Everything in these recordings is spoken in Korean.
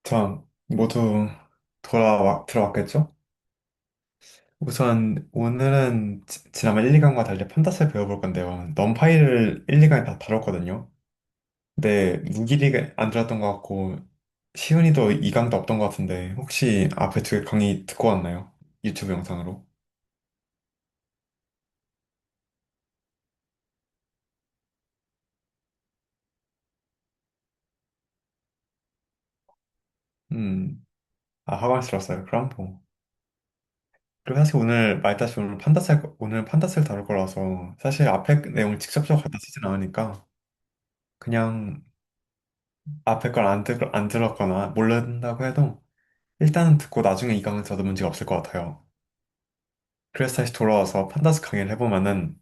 자, 모두 들어왔겠죠? 우선 오늘은 지난번 1, 2강과 달리 판다스를 배워볼 건데요. 넌파이를 1, 2강에 다 다뤘거든요. 근데 무기력이 안 들었던 것 같고 시은이도 2강도 없던 것 같은데 혹시 앞에 두 강의 듣고 왔나요? 유튜브 영상으로. 음, 하반기 들었어요. 그럼 뭐. 그리고 사실 오늘 말다시피 오늘 판다스를 다룰 거라서 사실 앞에 내용을 직접적으로 갖다 쓰진 않으니까 그냥 앞에 걸 안 들었거나 모른다고 해도 일단은 듣고 나중에 이 강을 들어도 문제가 없을 것 같아요. 그래서 다시 돌아와서 판다스 강의를 해보면은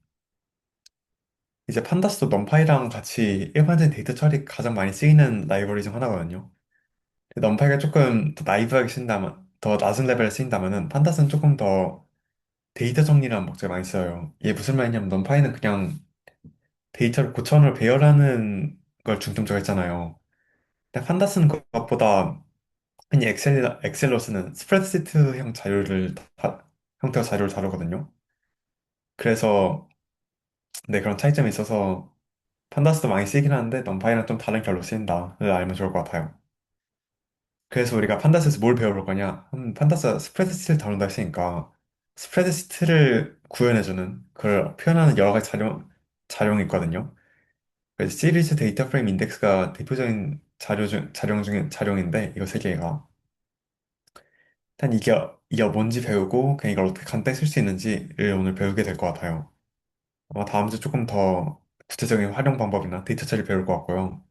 이제 판다스도 넘파이랑 같이 일반적인 데이터 처리 가장 많이 쓰이는 라이브러리 중 하나거든요. 근데 넘파이가 조금 더 나이브하게 쓴다면, 더 낮은 레벨에 쓰인다면은 판다스는 조금 더 데이터 정리라는 목적이 많이 써요. 이게 무슨 말이냐면 넘파이는 그냥 데이터를 고차원으로 배열하는 걸 중점적으로 했잖아요. 근데 판다스는 그것보다 흔히 엑셀로 쓰는 스프레드시트형 형태의 자료를 다루거든요. 그래서 네, 그런 차이점이 있어서 판다스도 많이 쓰이긴 하는데 넘파이랑 좀 다른 결로 쓰인다를 알면 좋을 것 같아요. 그래서 우리가 판다스에서 뭘 배워볼 거냐? 판다스가 스프레드시트를 다룬다 했으니까 스프레드시트를 구현해주는 그걸 표현하는 여러 가지 자료가 있거든요. 그래서 시리즈 데이터 프레임 인덱스가 대표적인 자료인데 이거 세 개가 일단 이게 뭔지 배우고 그냥 이걸 어떻게 간단히 쓸 수 있는지를 오늘 배우게 될 것 같아요. 아마 다음 주 조금 더 구체적인 활용 방법이나 데이터 처리 배울 것 같고요.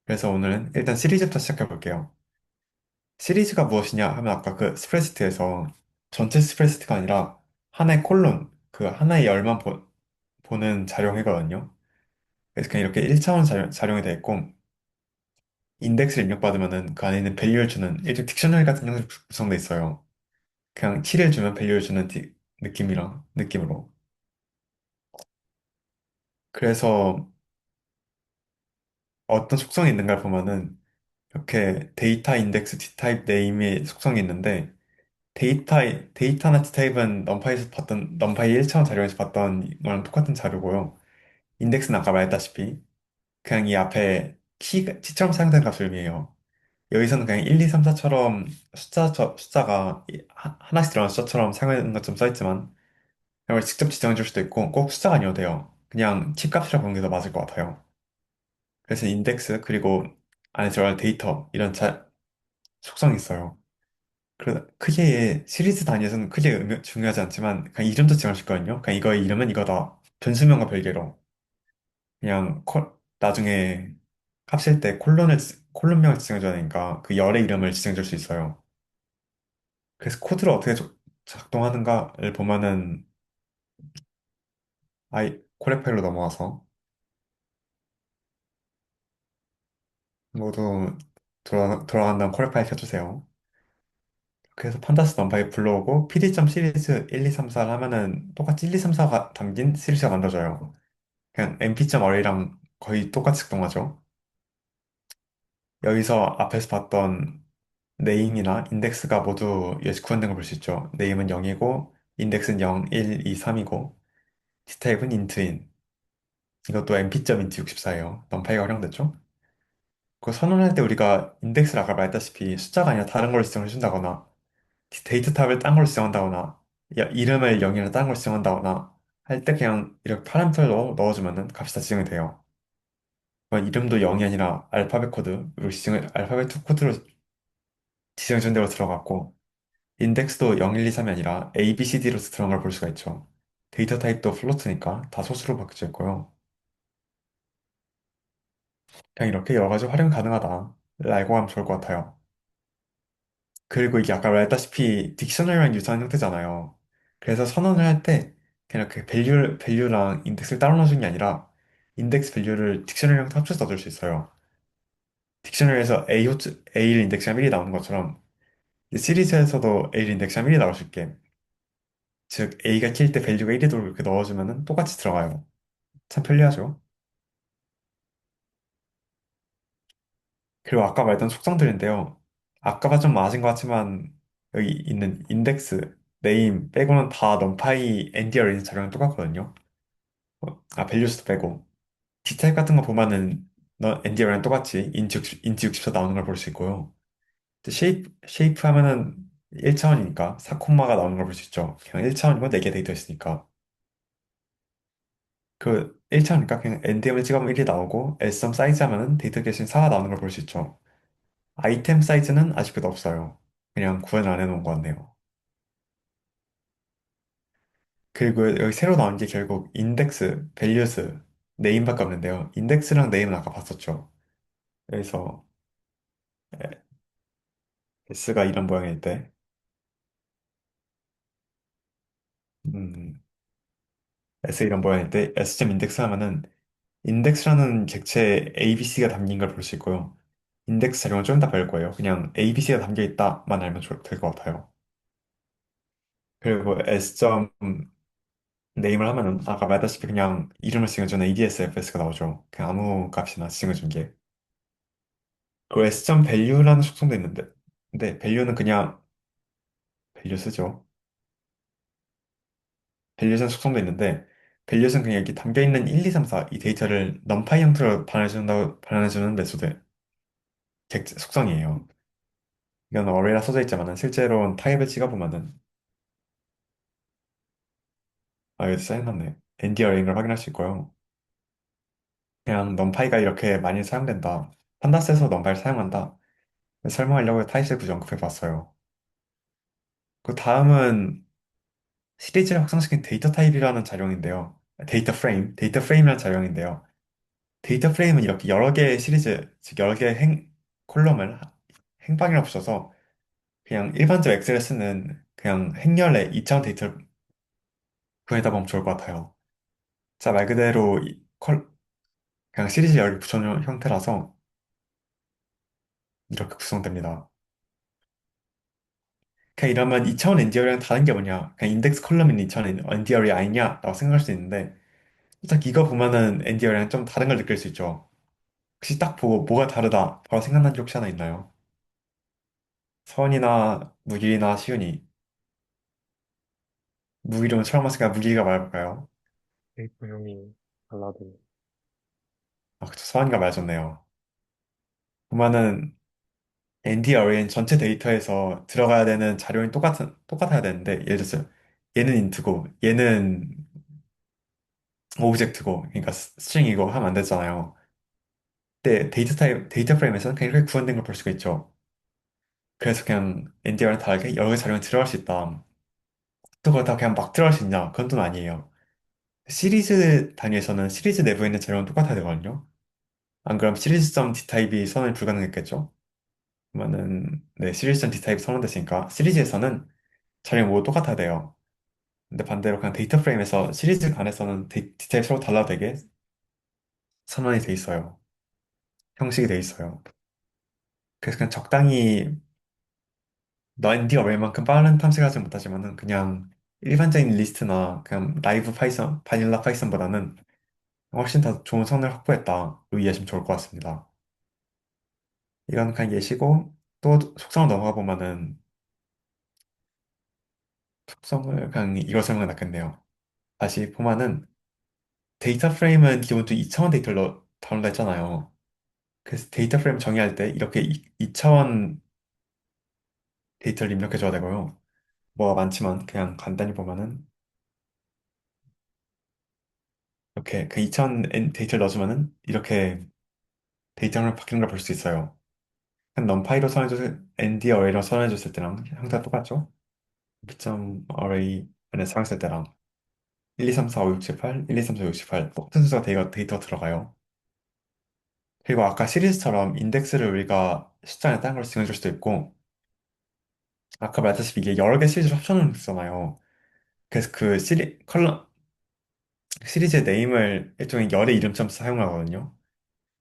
그래서 오늘은 일단 시리즈부터 시작해 볼게요. 시리즈가 무엇이냐 하면 아까 그 스프레드시트에서 전체 스프레드시트가 아니라 하나의 콜론, 그 하나의 열만 보는 자료이거든요. 그래서 그냥 이렇게 1차원 자료이 되어 있고 인덱스를 입력받으면은 그 안에 있는 밸류를 주는 일종 딕셔너리 같은 형태로 구성돼 있어요. 그냥 키를 주면 밸류를 주는 느낌으로. 그래서 어떤 속성이 있는가 보면은 이렇게 데이터 인덱스 D타입 네임의 속성이 있는데 데이터나 D타입은 넘파이 1차원 자료에서 봤던 거랑 똑같은 자료고요. 인덱스는 아까 말했다시피 그냥 이 앞에 키처럼 사용된 값을 의미해요. 여기서는 그냥 1, 2, 3, 4처럼 숫자가 하나씩 들어가는 숫자처럼 사용하는 것처럼 써있지만 이걸 직접 지정해 줄 수도 있고 꼭 숫자가 아니어도 돼요. 그냥 키 값이라고 보는 게 더 맞을 것 같아요. 그래서 인덱스 그리고 안에 들어갈 데이터 이런 속성이 있어요. 크게 시리즈 단위에서는 크게 중요하지 않지만 그냥 이름도 지정할 수 있거든요. 그냥 이거의 이름은 이거다. 변수명과 별개로 그냥 나중에 합칠 때 콜론명을 지정해줘야 되니까 그 열의 이름을 지정해줄 수 있어요. 그래서 코드를 어떻게 작동하는가를 보면은 코렉 파일로 넘어와서 모두 돌아간 다음 코렉 파일 켜주세요. 그래서 판다스 넘파이 불러오고 pd.series 1, 2, 3, 4를 하면은 똑같이 1, 2, 3, 4가 담긴 시리즈가 만들어져요. 그냥 mp.array랑 거의 똑같이 작동하죠. 여기서 앞에서 봤던 네임이나 인덱스가 모두 여기서 구현된 걸 볼 수 있죠. 네임은 0이고 인덱스는 0, 1, 2, 3이고 디타입은 int인. 이것도 mp.int 64예요. 넘파이가 활용됐죠. 그 선언할 때 우리가 인덱스를 아까 말했다시피 숫자가 아니라 다른 걸 지정해 준다거나 데이터 탑을 딴 걸로 지정한다거나 이름을 0이나 딴 걸로 지정한다거나 할 때 그냥 이렇게 파란표를 넣어주면은 값이 다 지정이 돼요. 이름도 0이 아니라 알파벳 코드로 지정해 준 대로 들어갔고 인덱스도 0, 1, 2, 3이 아니라 A, B, C, D로 들어간 걸 볼 수가 있죠. 데이터 타입도 플로트니까 다 소수로 바뀌어져 있고요. 그냥 이렇게 여러 가지 활용 가능하다를 알고 가면 좋을 것 같아요. 그리고 이게 아까 말했다시피 딕셔너리랑 유사한 형태잖아요. 그래서 선언을 할 때 그냥 이렇게 밸류랑 인덱스를 따로 넣어주는 게 아니라 인덱스 밸류를 딕셔너리 형태 합쳐서 넣어줄 수 있어요. 딕셔너리에서 A를 인덱스하면 1이 나오는 것처럼 이 시리즈에서도 A를 인덱스하면 1이 나올 수 있게 즉 A가 킬 때 밸류가 1이 도록 이렇게 넣어주면 똑같이 들어가요. 참 편리하죠. 그리고 아까 말했던 속성들인데요. 아까가 좀 맞은 것 같지만 여기 있는 인덱스, 네임 빼고는 다 넘파이 엔디어에 있는 자료랑 똑같거든요. 밸류스도 빼고. D타입 같은 거 보면은 너 엔디어랑 똑같이 인치 64 나오는 걸 볼 수 있고요. 근데 쉐이프 하면은 1차원이니까 4콤마가 나오는 걸 볼 수 있죠. 그냥 1차원이고 4개 데이터 있으니까. 그 1차원이니까 그냥 NDM을 찍으면 1이 나오고 LSUM 사이즈 하면은 데이터 대신 4가 나오는 걸 볼 수 있죠. 아이템 사이즈는 아직도 없어요. 그냥 구현을 안 해놓은 것 같네요. 그리고 여기 새로 나온 게 결국 인덱스, 밸류스, 네임밖에 없는데요. 인덱스랑 네임은 아까 봤었죠. 그래서 S가 이런 모양일 때, 음, S 이런 모양일 때 S.점 인덱스 하면은 인덱스라는 객체에 ABC가 담긴 걸 볼 수 있고요. 인덱스 자료는 좀 이따 배울 거예요. 그냥 ABC가 담겨 있다만 알면 될 것 같아요. 그리고 S.점 네임을 하면은 아까 말했다시피 그냥 이름을 찍어주는 ADSFS가 나오죠. 그냥 아무 값이나 찍어준 게. 그 S.점 value라는 속성도 있는데, 근데 value는 그냥 value 쓰죠. value는 속성도 있는데, value는 그냥 여기 담겨 있는 1, 2, 3, 4 이 데이터를 numpy 형태로 반환해주는 메소드 속성이에요. 이건 어레이라 써져 있지만은 실제로는 타입을 찍어보면은 여기 쌓여놨네. ND 어레이인 걸 확인할 수 있고요. 그냥 numpy가 이렇게 많이 사용된다. 판다스에서 numpy를 사용한다. 설명하려고 타입셀 구조 언급해봤어요. 그 다음은 시리즈를 확장시킨 데이터 타입이라는 자령인데요. 데이터 프레임이라는 자령인데요. 데이터 프레임은 이렇게 여러 개의 시리즈, 즉 여러 개의 콜럼을 행방이라 붙여서 그냥 일반적 엑셀에 쓰는 그냥 행렬의 2차원 데이터를 구해다 보면 좋을 것 같아요. 자, 말 그대로 그냥 시리즈 열기 붙여놓은 형태라서 이렇게 구성됩니다. 그냥 이러면 2차원 엔디어리랑 다른 게 뭐냐? 그냥 인덱스 컬럼인 2차원 엔디어리 아니냐? 라고 생각할 수 있는데 딱 이거 보면은 엔디어리랑 좀 다른 걸 느낄 수 있죠. 혹시 딱 보고 뭐가 다르다 바로 생각난 게 혹시 하나 있나요? 서원이나 무길이나 시윤이 무기력은 처음 왔으니까 무기가 말해볼까요? 데이터형이 달라도 그쵸. 서원이가 말해줬네요. 보면은 NDRN 전체 데이터에서 들어가야 되는 자료는 똑같아야 되는데, 예를 들어서 얘는 인트고, 얘는 오브젝트고, 그러니까 스트링이고 하면 안 되잖아요. 근데 데이터 프레임에서는 그냥 이렇게 구현된 걸 볼 수가 있죠. 그래서 그냥 NDR랑 다르게 여러 개 자료가 들어갈 수 있다. 또 그렇다고 그냥 막 들어갈 수 있냐? 그건 또 아니에요. 시리즈 단위에서는 시리즈 내부에 있는 자료는 똑같아야 되거든요. 안 그럼 시리즈점 D타입이 선언이 불가능했겠죠? 그러면은, 네, 시리즈점 D타입이 선언됐으니까 시리즈에서는 자료가 모두 똑같아야 돼요. 근데 반대로 그냥 데이터 프레임에서 시리즈 간에서는 디테일 서로 달라도 되게 선언이 돼 있어요. 형식이 돼 있어요. 그래서 그냥 적당히 넌디 어레이만큼 빠른 탐색하지 못하지만은 그냥 일반적인 리스트나 그냥 라이브 파이썬, 바닐라 파이썬보다는 훨씬 더 좋은 성능을 확보했다로 이해하시면 좋을 것 같습니다. 이건 그냥 예시고 또 속성을 넘어가 보면은 속성을 그냥 이거 설명이 낫겠네요. 다시 보면은 데이터 프레임은 기본적으로 2차원 데이터로 다룬다 했잖아요. 그래서 데이터 프레임 정의할 때 이렇게 2차원 데이터를 입력해줘야 되고요. 뭐가 많지만 그냥 간단히 보면은 이렇게 그 2차원 데이터를 넣어주면은 이렇게 데이터가 바뀌는 걸 볼 수 있어요. 그냥 numPy로 선해줬을 ND 어레이로 선해줬을 때랑 형태가 똑같죠? 점 어레이 안에 사용했을 때랑 1, 2, 3, 4, 5, 6, 7, 8, 1, 2, 3, 4, 5, 6, 7, 8 똑같은 숫자가 데이터 들어가요. 그리고 아까 시리즈처럼 인덱스를 우리가 숫자에 다른 걸 지정해줄 수도 있고 아까 말했다시피 이게 여러 개 시리즈를 합쳐놓은 거잖아요. 그래서 그 시리즈의 네임을 일종의 열의 이름처럼 사용하거든요.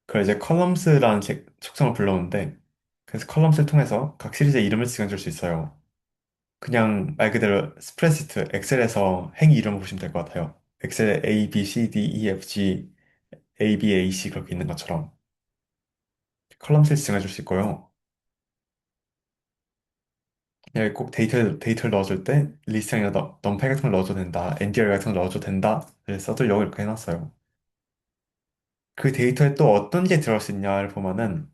그걸 이제 컬럼스라는 속성을 불러오는데, 그래서 컬럼스를 통해서 각 시리즈의 이름을 지정해줄 수 있어요. 그냥 말 그대로 스프레드시트, 엑셀에서 행 이름을 보시면 될 것 같아요. 엑셀에 A, B, C, D, E, F, G, A, B, A, C 그렇게 있는 것처럼 컬럼스를 지정해줄 수 있고요. 여기 꼭 데이터를 넣어줄 때 리스트에 넘팔 같은 걸 넣어줘도 된다, NDR 같은 걸 넣어줘도 된다를 써두려고 이렇게 해놨어요. 그 데이터에 또 어떤 게 들어갈 수 있냐를 보면은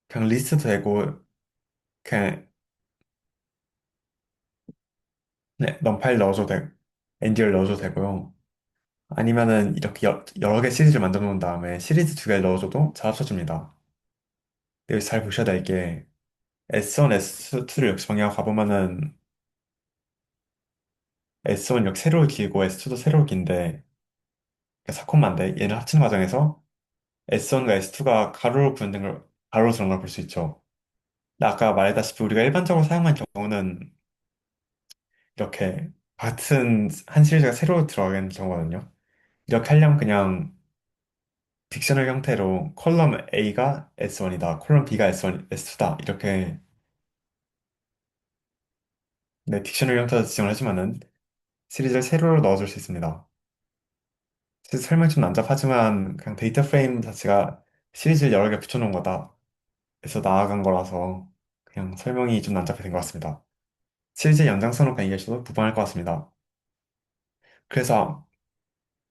그냥 리스트도 되고 그냥 네, 넘파일 넣어줘도 되고 NDR 넣어줘도 되고요. 아니면은 이렇게 여러 개 시리즈를 만들어 놓은 다음에 시리즈 두 개를 넣어줘도 잘 합쳐집니다. 여기 잘 보셔야 될 게 S1, S2를 역시 정리하고 가보면은 S1 이렇게 세로로 길고 S2도 세로로 긴데 4콤마인데 얘를 합치는 과정에서 S1과 S2가 가로로 분된 걸 가로로 들어간 걸 볼 수 있죠. 근데 아까 말했다시피 우리가 일반적으로 사용한 경우는 이렇게 같은 한 시리즈가 세로로 들어가는 경우거든요. 이렇게 하려면 그냥 딕셔널 형태로 컬럼 A가 S1이다, 컬럼 B가 S2다 이렇게 네, 딕셔널 형태로 지정을 해주면은 시리즈를 세로로 넣어줄 수 있습니다. 사실 설명이 좀 난잡하지만 그냥 데이터 프레임 자체가 시리즈를 여러 개 붙여놓은 거다. 그래서 나아간 거라서 그냥 설명이 좀 난잡해 된 것 같습니다. 시리즈 연장선으로 그냥 이해하셔도 무방할 것 같습니다. 그래서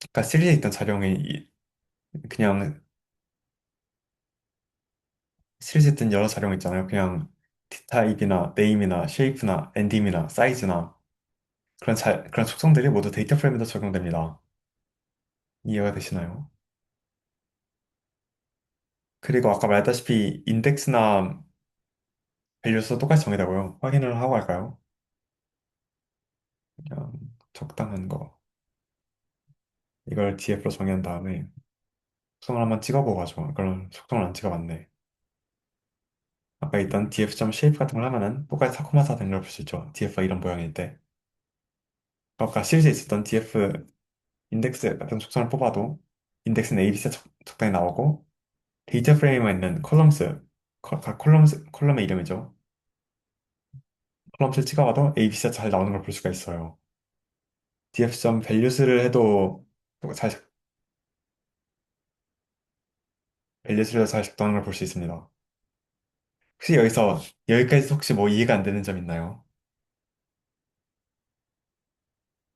아까 시리즈에 있던 자료이 그냥 시리즈에 있던 여러 자료 있잖아요. 그냥 디타입이나 네임이나 쉐이프나 엔딩이나 사이즈나 그런 속성들이 모두 데이터 프레임에도 적용됩니다. 이해가 되시나요? 그리고 아까 말했다시피 인덱스나 밸류수도 똑같이 정의되고요. 확인을 하고 할까요? 그냥 적당한 거. 이걸 DF로 정의한 다음에 속성을 한번 찍어보고 가죠. 그럼 속성을 안 찍어봤네. 아까 있던 df.shape 같은 걸 하면은 똑같이 4,4 된 걸 볼 수 있죠. df가 이런 모양일 때. 아까 시리즈에 있었던 df 인덱스 같은 속성을 뽑아도 인덱스는 ABC가 적당히 나오고 데이터 프레임에 있는 각 컬럼의 이름이죠. 컬럼스를 찍어봐도 ABC가 잘 나오는 걸 볼 수가 있어요. df.values를 해도 잘, 밸류스를 잘 작동하는 걸 볼 수 있습니다. 혹시 여기까지 혹시 뭐 이해가 안 되는 점 있나요?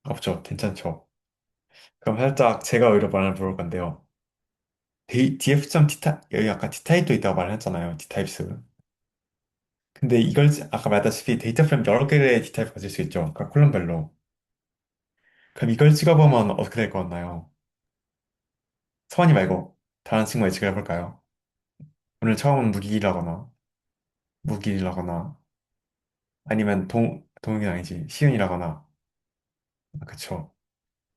없죠? 괜찮죠? 그럼 살짝 제가 오히려 말을 물어볼 건데요. df.t타 여기 아까 t타입도 있다고 말했잖아요. t타입스. 근데 아까 말했다시피 데이터 프레임 여러 개의 t타입 가질 수 있죠. 각 콜럼별로. 그럼 이걸 찍어보면 어떻게 될 것 같나요? 서원이 말고 다른 친구 예측을 해볼까요? 오늘 처음 무기라거나 아니면 동욱이 아니지 시윤이라거나 그쵸.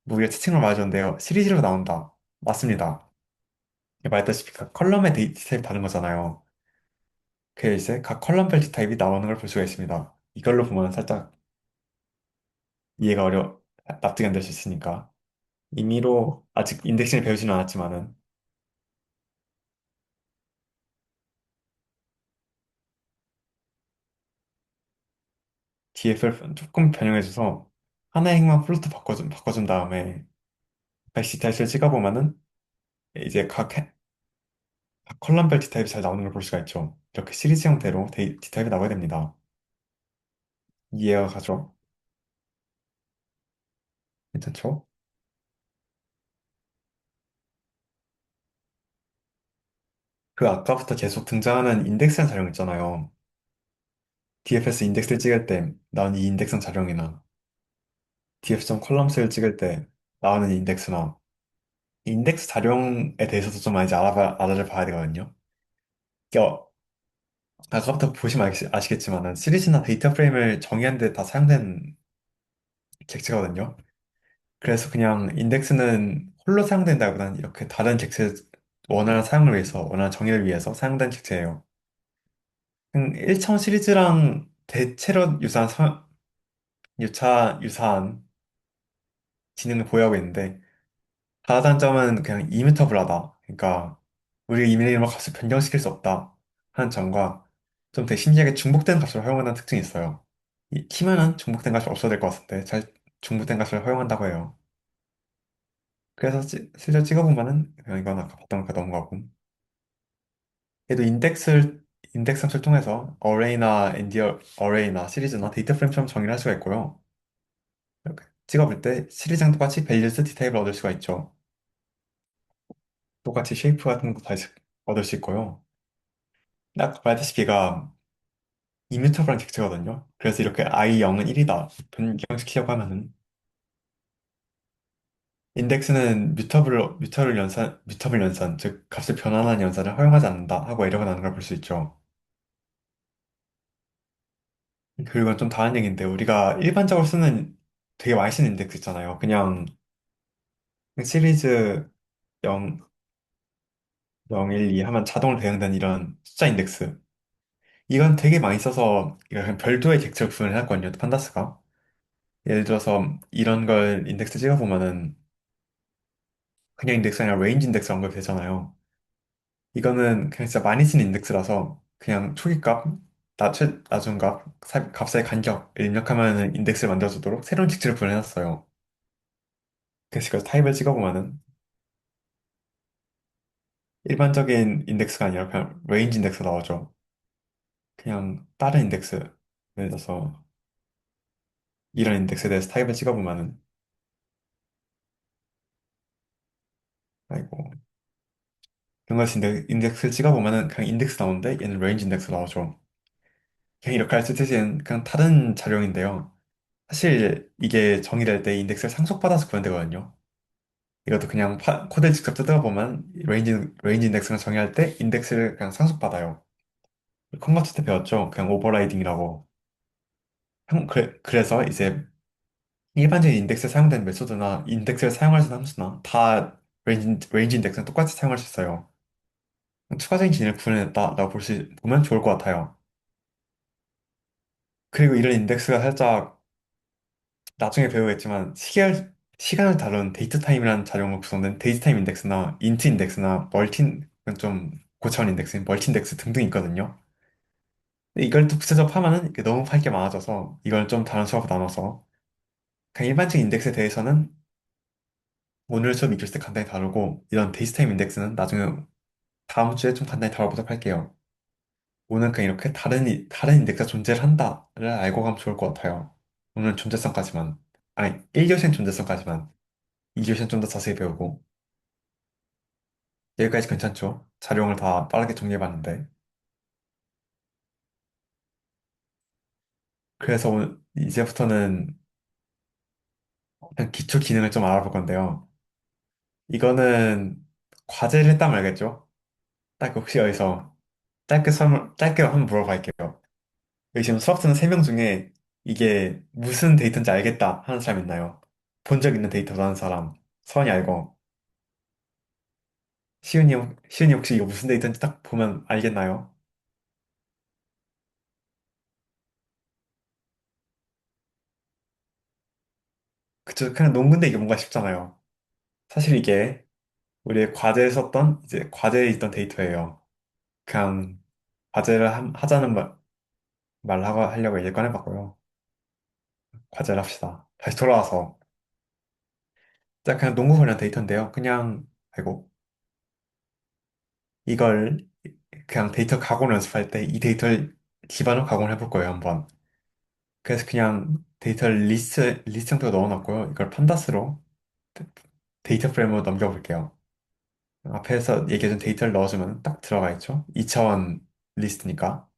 무기가 채팅으로 말해줬는데요. 시리즈로 나온다. 맞습니다. 말했다시피 각 컬럼의 데이터 타입이 다른 거잖아요. 그 이제 각 컬럼별 데이터 타입이 나오는 걸 볼 수가 있습니다. 이걸로 보면 살짝 이해가 납득이 안 될 수 있으니까. 임의로 아직 인덱싱을 배우지는 않았지만은 DF를 조금 변형해줘서 하나의 행만 플로트 바꿔준 다음에 다시 디타입을 찍어보면은 이제 각 컬럼별 디타입이 잘 나오는 걸 볼 수가 있죠. 이렇게 시리즈 형태로 디타입이 나와야 됩니다. 이해가 가죠? 괜찮죠? 그 아까부터 계속 등장하는 인덱스한 자령 있잖아요. DFS 인덱스를 찍을 때 나오는 이 인덱스한 자령이나 DF.점 컬럼스를 찍을 때 나오는 인덱스나 이 인덱스 자령에 대해서도 좀 많이 이제 알아를 봐야 되거든요. 이게 아까부터 보시면 아시겠지만은 시리즈나 데이터 프레임을 정의하는 데 다 사용된 객체거든요. 그래서 그냥 인덱스는 홀로 사용된다기보다는 이렇게 다른 객체 원활한 사용을 위해서, 원활한 정의를 위해서 사용된 객체예요. 1차원 시리즈랑 대체로 유사한 기능을 보유하고 있는데, 다른 점은 그냥 이뮤터블하다. 그러니까, 우리가 이미지의 값을 변경시킬 수 없다. 하는 점과, 좀 되게 신기하게 중복된 값을 허용하는 특징이 있어요. 키면은 중복된 값이 없어야 될 것 같은데, 잘 중복된 값을 허용한다고 해요. 그래서 실제로 찍어보면은, 그냥 이건 아까 봤던 거 넘어가고, 얘도 인덱스 함수를 통해서 어레이나 엔디어 어레이나 시리즈나 데이터 프레임처럼 정의를 할 수가 있고요. 이렇게 찍어볼 때 시리즈랑 똑같이 밸류스 디테일을 얻을 수가 있죠. 똑같이 쉐이프 같은 것도 다시 얻을 수 있고요. 딱 말했다시피 얘가 이뮤터블한 객체거든요. 그래서 이렇게 i0은 1이다 변경시키려고 하면은 인덱스는 뮤터블 연산, 즉 값을 변환하는 연산을 허용하지 않는다 하고 에러가 나는 걸 볼 수 있죠. 그리고 이건 좀 다른 얘기인데 우리가 일반적으로 쓰는 되게 많이 쓰는 인덱스 있잖아요. 그냥 시리즈 0, 0, 1, 2 하면 자동으로 배양되는 이런 숫자 인덱스. 이건 되게 많이 써서 이거 그냥 별도의 객체로 구분을 해놨거든요. 판다스가. 예를 들어서 이런 걸 인덱스 찍어보면은 그냥 인덱스가 아니라 레인지 인덱스 언급이 되잖아요. 이거는 그냥 진짜 많이 쓰는 인덱스라서 그냥 초기값, 나중값, 값의 간격을 입력하면 인덱스를 만들어주도록 새로운 직지를 구현해놨어요. 그래서 이걸 타입을 찍어보면은 일반적인 인덱스가 아니라 그냥 레인지 인덱스 나오죠. 그냥 다른 인덱스, 예를 들어서 이런 인덱스에 대해서 타입을 찍어보면은 아이고 이런 걸 인덱스를 찍어보면은 그냥 인덱스 나오는데 얘는 레인지 인덱스 나오죠. 그냥 이렇게 할 수 있는 그냥 다른 자료인데요. 사실 이게 정의될 때 인덱스를 상속받아서 구현되거든요. 이것도 그냥 코드를 직접 뜯어보면 레인지 인덱스를 정의할 때 인덱스를 그냥 상속받아요. 컨버트 때 배웠죠? 그냥 오버라이딩이라고. 그래서 이제 일반적인 인덱스에 사용되는 메소드나 인덱스를 사용할 수 있는 함수나 다 레인지 인덱스는 똑같이 사용할 수 있어요. 추가적인 기능을 구현했다라고 보면 좋을 것 같아요. 그리고 이런 인덱스가 살짝 나중에 배우겠지만 시간을 다룬 데이트 타임이라는 자료로 구성된 데이트 타임 인덱스나 인트 인덱스나 좀 고차원 인덱스인 멀티 인덱스 등등 있거든요. 근데 이걸 또 구체적으로 파면은 이게 너무 할 게 많아져서 이걸 좀 다른 수업으로 나눠서 그냥 일반적인 인덱스에 대해서는 오늘 수업 익힐 때 간단히 다루고 이런 데이트 타임 인덱스는 나중에 다음 주에 좀 간단히 다뤄보도록 할게요. 오늘 그냥 이렇게 다른 인덱스가 존재를 한다를 알고 가면 좋을 것 같아요. 오늘 존재성까지만. 아니, 1교시는 존재성까지만. 2교시는 좀 더 자세히 배우고. 여기까지 괜찮죠? 자료를 다 빠르게 정리해봤는데. 그래서 이제부터는 그냥 기초 기능을 좀 알아볼 건데요. 이거는 과제를 했다면 알겠죠? 딱 혹시 여기서 짧게 한번 물어볼게요. 여기 지금 수업 쓰는 3명 중에 이게 무슨 데이터인지 알겠다 하는 사람 있나요? 본 적 있는 데이터라는 사람. 서원이 알고. 시윤이 혹시 이거 무슨 데이터인지 딱 보면 알겠나요? 그쵸. 그냥 농구인데 이게 뭔가 쉽잖아요. 사실 이게 우리 과제에 썼던, 이제 과제에 있던 데이터예요. 그냥 과제를 하자는 하려고 얘기 꺼내봤고요. 과제를 합시다. 다시 돌아와서. 자, 그냥 농구 관련 데이터인데요. 아이고, 이걸 그냥 데이터 각오를 연습할 때 이 데이터를 기반으로 각오를 해볼 거예요, 한번. 그래서 그냥 데이터를 리스트 형태로 넣어놨고요. 이걸 판다스로 데이터 프레임으로 넘겨볼게요. 앞에서 얘기해준 데이터를 넣어주면 딱 들어가 있죠. 2차원 리스트니까.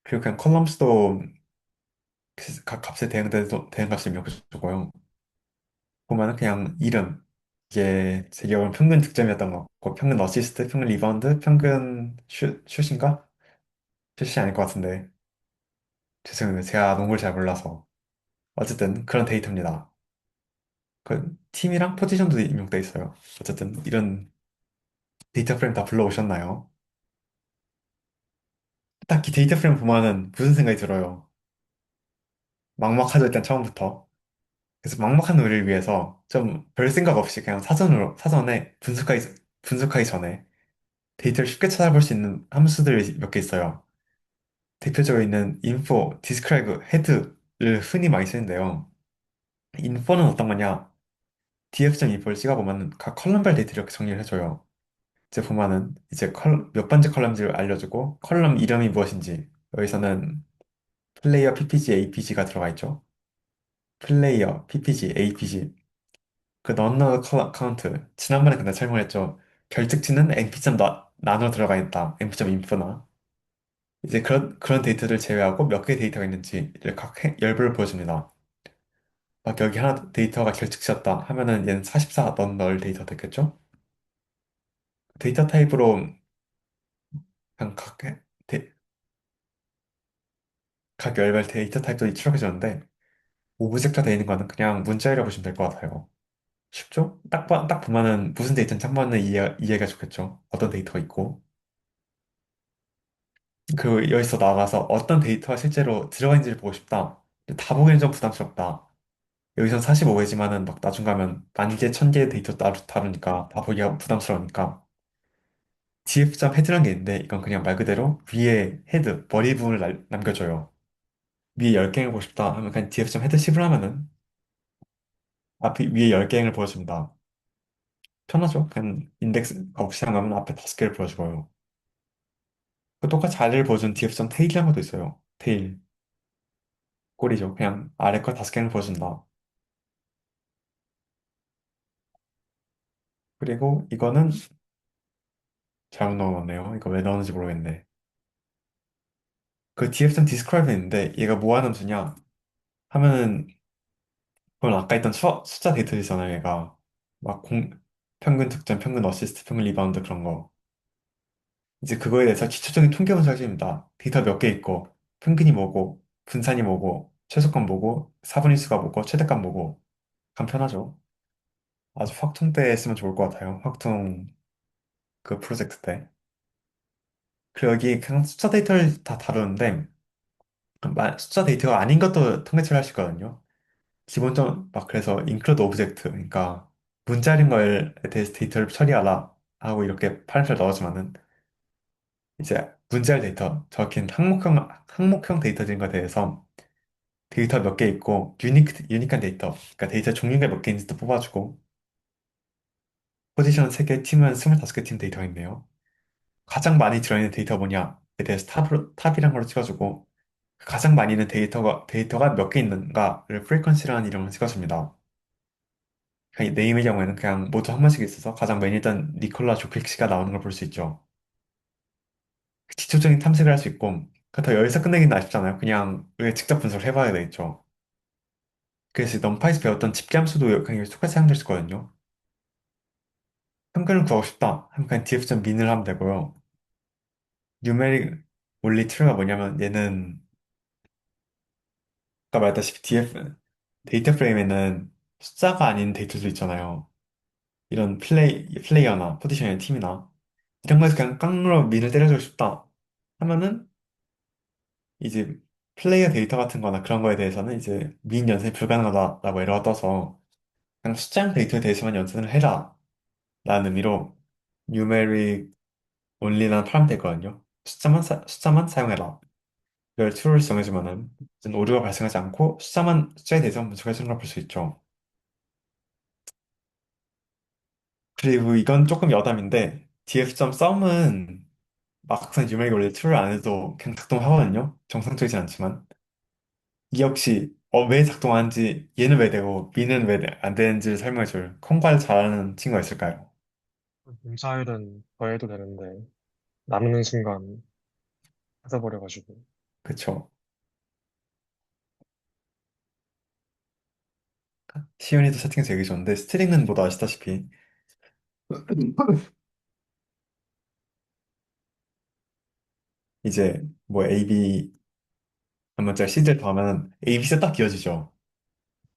그리고 그냥 컬럼스도 각 값에 대응 값을 입력해주고요. 보면은 그냥 이름. 이게 제 기억으로는 평균 득점이었던 것 같고, 평균 어시스트, 평균 리바운드, 평균 슛인가? 슛이 아닐 것 같은데. 죄송해요. 제가 농구를 잘 몰라서. 어쨌든 그런 데이터입니다. 그 팀이랑 포지션도 입력돼 있어요. 어쨌든 이런 데이터 프레임 다 불러오셨나요? 딱히 데이터 프레임 보면은 무슨 생각이 들어요? 막막하죠, 일단 처음부터. 그래서 막막한 우리를 위해서 좀 별 생각 없이 그냥 사전에 분석하기 전에 데이터를 쉽게 찾아볼 수 있는 함수들이 몇 개 있어요. 대표적으로 있는 info, describe, head를 흔히 많이 쓰는데요. info는 어떤 거냐? df.info를 찍어보면 각 컬럼별 데이터를 이렇게 정리를 해줘요. 이제 보면은 이제 몇 번째 컬럼인지를 알려주고 컬럼 이름이 무엇인지 여기서는 플레이어 PPG, APG가 들어가 있죠. 플레이어, PPG, APG 그 non 카운트 지난번에 근데 설명했죠. 결특치는 np.점 나눠 들어가 있다. np.info나 이제 그런 데이터를 제외하고 몇 개의 데이터가 있는지를 각 열부를 보여줍니다. 막 여기 하나 데이터가 결특치였다 하면은 얘는 44 non 데이터 됐겠죠? 데이터 타입으로 그냥 각 열별 데이터 타입들이 추적해졌는데 오브젝트가 되어 있는 거는 그냥 문자열이라고 보시면 될 것 같아요. 쉽죠? 딱 보면은 무슨 데이터인지 한 번은 이해가 좋겠죠. 어떤 데이터가 있고. 그 여기서 나가서 어떤 데이터가 실제로 들어가 있는지를 보고 싶다. 다 보기는 좀 부담스럽다. 여기선 45개지만은 막 나중 가면 만 개, 천 개의 데이터 다루니까 다 보기가 부담스러우니까 df.head라는 게 있는데 이건 그냥 말 그대로 위에 헤드, 머리 부분을 남겨줘요. 위에 10개를 보고 싶다 하면 그냥 df.head 10을 하면은 앞에 위에 10개를 보여줍니다. 편하죠? 그냥 인덱스 없이 하면 앞에 5개를 보여주고요. 그 똑같이 아래를 보여준 df.tail이라는 것도 있어요. 테일, 꼬리죠. 그냥 아래 거 5개를 보여준다. 그리고 이거는 잘못 넣어놨네요. 이거 왜 넣었는지 모르겠네. 그 df.describe는 있는데 얘가 뭐 하는 수냐 하면은 그건 아까 있던 숫자 데이터잖아요. 얘가 막 평균 득점, 평균 어시스트, 평균 리바운드 그런 거. 이제 그거에 대해서 기초적인 통계 분석을 해줍니다. 데이터 몇 개 있고 평균이 뭐고 분산이 뭐고 최소값 뭐고 사분위수가 뭐고 최대값 뭐고 간편하죠. 아주 확통 때 쓰면 좋을 것 같아요. 확통 그 프로젝트 때. 그리고 여기 그냥 숫자 데이터를 다 다루는데 숫자 데이터가 아닌 것도 통계치를 할 수 있거든요. 기본적으로 막 그래서 include object 그러니까 문자인 거에 대해서 데이터를 처리하라 하고 이렇게 파란색 넣어주면은 이제 문자열 데이터 적힌 항목형 데이터들인 것에 대해서 데이터 몇 개 있고 유니크한 데이터 그러니까 데이터 종류가 몇 개 있는지도 뽑아주고 포지션 3개 팀은 25개 팀 데이터가 있네요. 가장 많이 들어있는 데이터 뭐냐에 대해서 탑이란 걸로 찍어주고 그 가장 많이 있는 데이터가 몇 개 있는가를 프리퀀시라는 이름을 찍어줍니다. 그냥 네임의 경우에는 그냥 모두 한 번씩 있어서 가장 많이 있던 니콜라 조킬치가 나오는 걸 볼 수 있죠. 기초적인 탐색을 할 수 있고 그렇다고 여기서 끝내기는 아쉽잖아요. 그냥 왜 직접 분석을 해봐야 되겠죠. 그래서 넘파에서 배웠던 집계함수도 그냥 똑같이 사용될 수 있거든요. 평균을 구하고 싶다 하면 그냥 df.min을 하면 되고요. numeric only true가 뭐냐면 얘는 아까 말했다시피 데이터 프레임에는 숫자가 아닌 데이터도 있잖아요. 이런 플레이어나 포지션의 팀이나 이런 거에서 그냥 깡으로 민을 때려주고 싶다 하면은 이제 플레이어 데이터 같은 거나 그런 거에 대해서는 이제 민 연산이 불가능하다라고 에러가 떠서 그냥 숫자형 데이터에 대해서만 연산을 해라 라는 의미로 numeric only라는 파라미터 있거든요. 숫자만 사용해라. 이걸 true를 정해주면은 이제 오류가 발생하지 않고 숫자에 대해서 분석해주는 걸 볼 수 있죠. 그리고 이건 조금 여담인데 df.sum은 막상 numeric only true를 안 해도 그냥 작동하거든요. 정상적이진 않지만 이 역시 왜 작동하는지 얘는 왜 되고 B는 왜 안 되는지를 설명해줄 컴파일 잘하는 친구가 있을까요? 문자율은 더해도 되는데, 남는 순간 뜯어버려가지고. 그쵸. 시연이도 세팅이 되게 좋은데 스트링은 모두 아시다시피 이제 뭐 AB 한 문자 C를 더하면 ABC가 딱 이어지죠.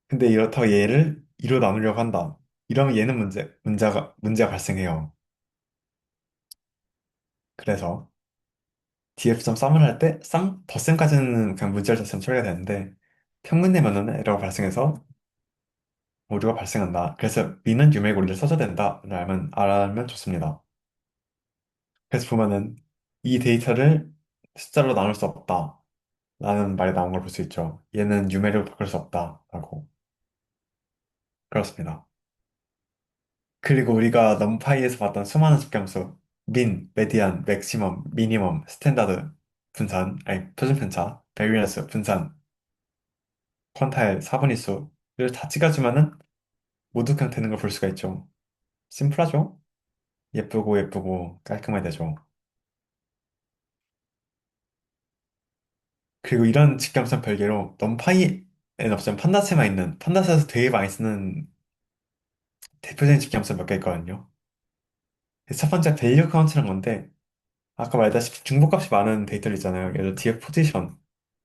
근데 이렇다고 얘를 2로 나누려고 한다. 이러면 얘는 문제가 발생해요. 그래서 df.sum을 할 때 덧셈까지는 그냥 문자를 덧셈 처리가 되는데 평균 내면은 에러가 발생해서 오류가 발생한다. 그래서 B는 유맥 오류를 써줘야 된다. 알면 좋습니다. 그래서 보면은 이 데이터를 숫자로 나눌 수 없다. 라는 말이 나온 걸 볼 수 있죠. 얘는 유메로 바꿀 수 없다. 라고. 그렇습니다. 그리고 우리가 넘파이에서 봤던 수많은 집함수. 메디안, 맥시멈, 미니멈, 스탠다드, 분산, 아니, 표준 편차, 베리언스, 분산, 퀀타일, 사분위수를 다 찍어주면은 모두 그냥 되는 걸 볼 수가 있죠. 심플하죠? 예쁘고 예쁘고 깔끔하게 되죠. 그리고 이런 직감성 별개로 넘파이엔 없으면 판다스에만 있는, 판다스에서 되게 많이 쓰는 대표적인 직감성 몇 개 있거든요. 첫 번째 밸류 카운트라는 건데, 아까 말했다시피 중복값이 많은 데이터를 있잖아요. 예를 들어 DF 포지션,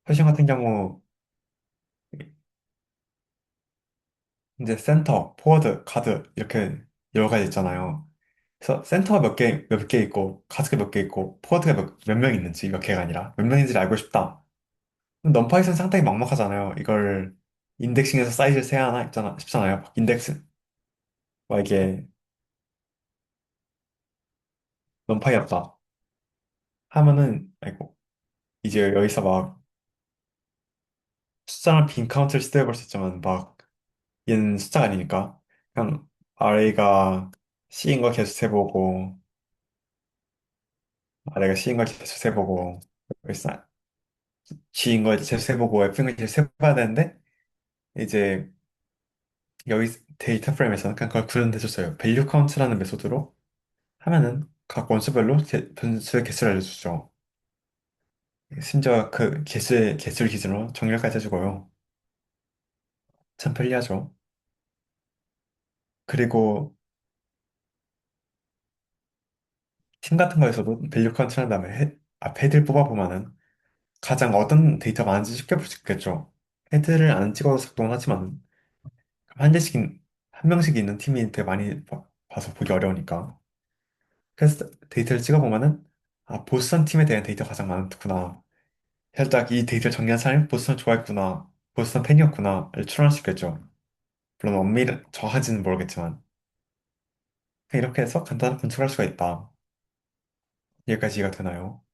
포지션 같은 경우 이제 센터, 포워드, 가드 이렇게 여러 가지 있잖아요. 그래서 센터가 몇 개 있고 가드가 몇 개 있고 포워드가 몇 명 있는지 몇 개가 아니라 몇 명인지를 알고 싶다. 그럼 넘파이썬 상당히 막막하잖아요. 이걸 인덱싱해서 사이즈를 세야 하나 싶잖아요. 인덱스 막 이게 넘파이 없다 하면은 아이고 이제 여기서 막 숫자랑 빈 카운트를 시도해 볼 수 있지만 막 얘는 숫자가 아니니까 그냥 array가 C인 거 계속 세보고 array가 C인 걸 계속 세보고 G인 걸 계속 세보고 F인 걸 계속 세봐야 되는데 이제 여기 데이터 프레임에서는 그냥 그걸 구현해줬어요. 밸류 카운트라는 메소드로 하면은 각 원소별로 변수의 개수를 알려주죠. 심지어 그 개수를 기준으로 정렬까지 해주고요. 참 편리하죠. 그리고 팀 같은 거에서도 밸류 카운트 한 다음에 앞 헤드를 뽑아보면은 가장 어떤 데이터가 많은지 쉽게 볼 수 있겠죠. 헤드를 안 찍어도 작동은 하지만 한 대씩, 한 명씩 있는 팀이 되게 많이 봐서 보기 어려우니까. 그래서 데이터를 찍어보면은 아, 보스턴 팀에 대한 데이터가 가장 많구나. 살짝 이 데이터를 정리한 사람이 보스턴 좋아했구나. 보스턴 팬이었구나를 추론할 수 있겠죠. 물론 엄밀히 정확한지는 모르겠지만 이렇게 해서 간단한 분석할 수가 있다. 여기까지 이해가 되나요?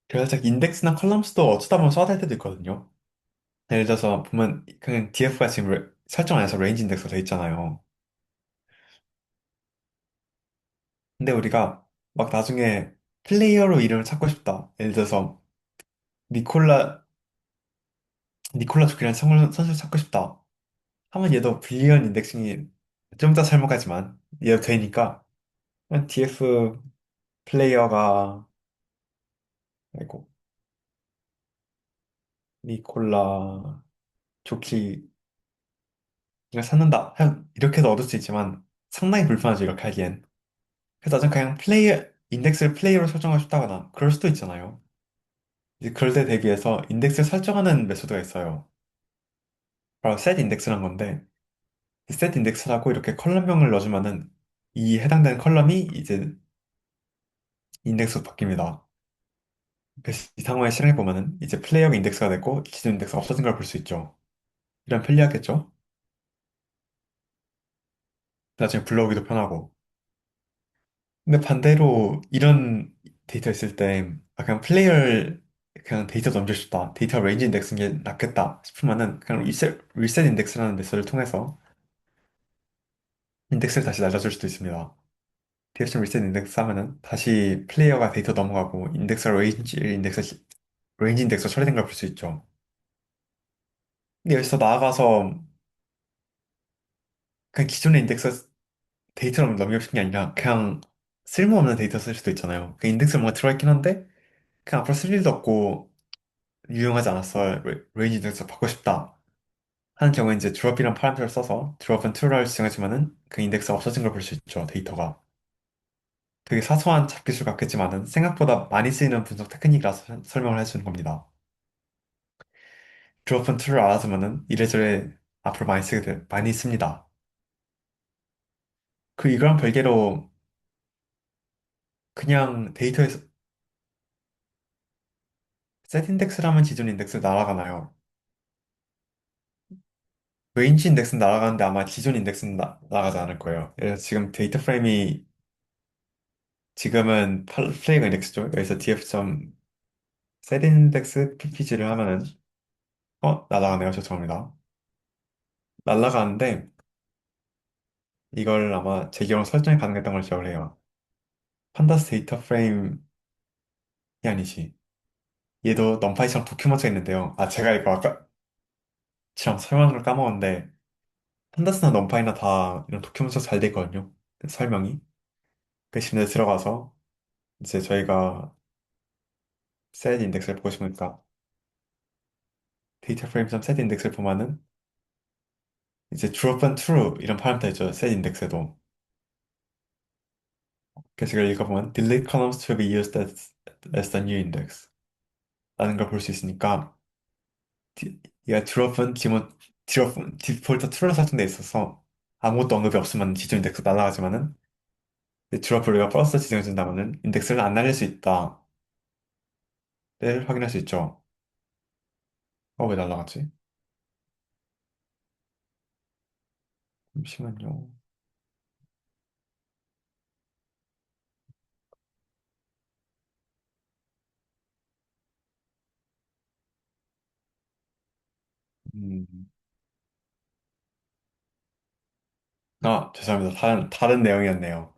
그래서 살짝 인덱스나 컬럼스도 어쩌다 보면 써야 될 때도 있거든요. 예를 들어서 보면 그냥 DF가 지금 설정 안에서 레인지 인덱스가 돼 있잖아요. 근데 우리가 막 나중에 플레이어로 이름을 찾고 싶다. 예를 들어서 니콜라 조키라는 선수를 찾고 싶다. 하면 얘도 불리한 인덱싱이 좀 더 살먹하지만 얘도 되니까 그냥 DF 플레이어가 아이고 니콜라 조키가 찾는다. 이렇게도 얻을 수 있지만 상당히 불편하죠. 이렇게 하기엔. 그래서 나중에 그냥 인덱스를 플레이어로 설정하고 싶다거나 그럴 수도 있잖아요. 이제 그럴 때 대비해서 인덱스를 설정하는 메소드가 있어요. 바로 set 인덱스란 건데, 이 set 인덱스라고 이렇게 컬럼명을 넣어주면은 이 해당되는 컬럼이 이제 인덱스로 바뀝니다. 그래서 이 상황을 실행해보면은 이제 플레이어가 인덱스가 됐고 기존 인덱스가 없어진 걸 볼 수 있죠. 이런 편리하겠죠? 나중에 불러오기도 편하고. 근데 반대로 이런 데이터 있을 때, 아, 그냥 데이터 넘길 수 있다. 데이터 레인지 인덱스인 게 낫겠다 싶으면은 그냥 리셋 인덱스라는 메서드를 통해서 인덱스를 다시 날려줄 수도 있습니다. TF 리셋 인덱스 하면은 다시 플레이어가 데이터 넘어가고 레인지 인덱스 처리된 걸 볼 수 있죠. 근데 여기서 나아가서 그냥 기존의 인덱스 데이터를 넘기고 싶은 게 아니라 그냥 쓸모없는 데이터 쓸 수도 있잖아요. 그 인덱스에 뭔가 들어있긴 한데 그냥 앞으로 쓸 일도 없고 유용하지 않았어. 레인지 인덱스 바꾸고 싶다. 하는 경우에 이제 드롭이랑 파라미터를 써서 드롭은 true를 지정해주면은 그 인덱스가 없어진 걸 볼 수 있죠. 데이터가. 되게 사소한 잡기술 같겠지만은 생각보다 많이 쓰이는 분석 테크닉이라서 설명을 해주는 겁니다. 드롭은 툴을 알아두면은 이래저래 앞으로 많이 씁니다. 이거랑 별개로 그냥 데이터에서 set 인덱스라면 기존 인덱스 날아가나요? 레인지 인덱스는 날아가는데 아마 기존 인덱스는 나가지 않을 거예요. 그래서 지금 데이터 프레임이 지금은 플레이가 인덱스죠. 여기서 df.set 인덱스 ppg를 하면은 날아가네요. 죄송합니다. 날아가는데 이걸 아마 제 기억으로 설정이 가능했던 걸 기억을 해요. 판다스 데이터 프레임이 아니지. 얘도 넘파이처럼 도큐먼트가 있는데요. 아, 제가 이거 아까 참 설명한 걸 까먹었는데, 판다스나 넘파이나 다 이런 도큐먼트가 잘 돼 있거든요. 설명이. 그 심지어 들어가서 이제 저희가 셋 인덱스를 보고 싶으니까 데이터 프레임 셋 인덱스를 보면은 이제 drop and true 이런 파라미터 있죠. 셋 인덱스에도. 그래서 이걸 읽어보면 delete columns to be used as the new index 라는 걸 볼 수 있으니까 얘가 드롭은 기본 드롭 디폴트 true로 설정돼 있어서 아무것도 언급이 없으면 기존 인덱스 날아가지만은 드롭을 우리가 플러스 지정해준다면은 인덱스를 안 날릴 수 있다를 확인할 수 있죠. 왜 날아갔지? 잠시만요. 음. 죄송합니다. 다른 내용이었네요.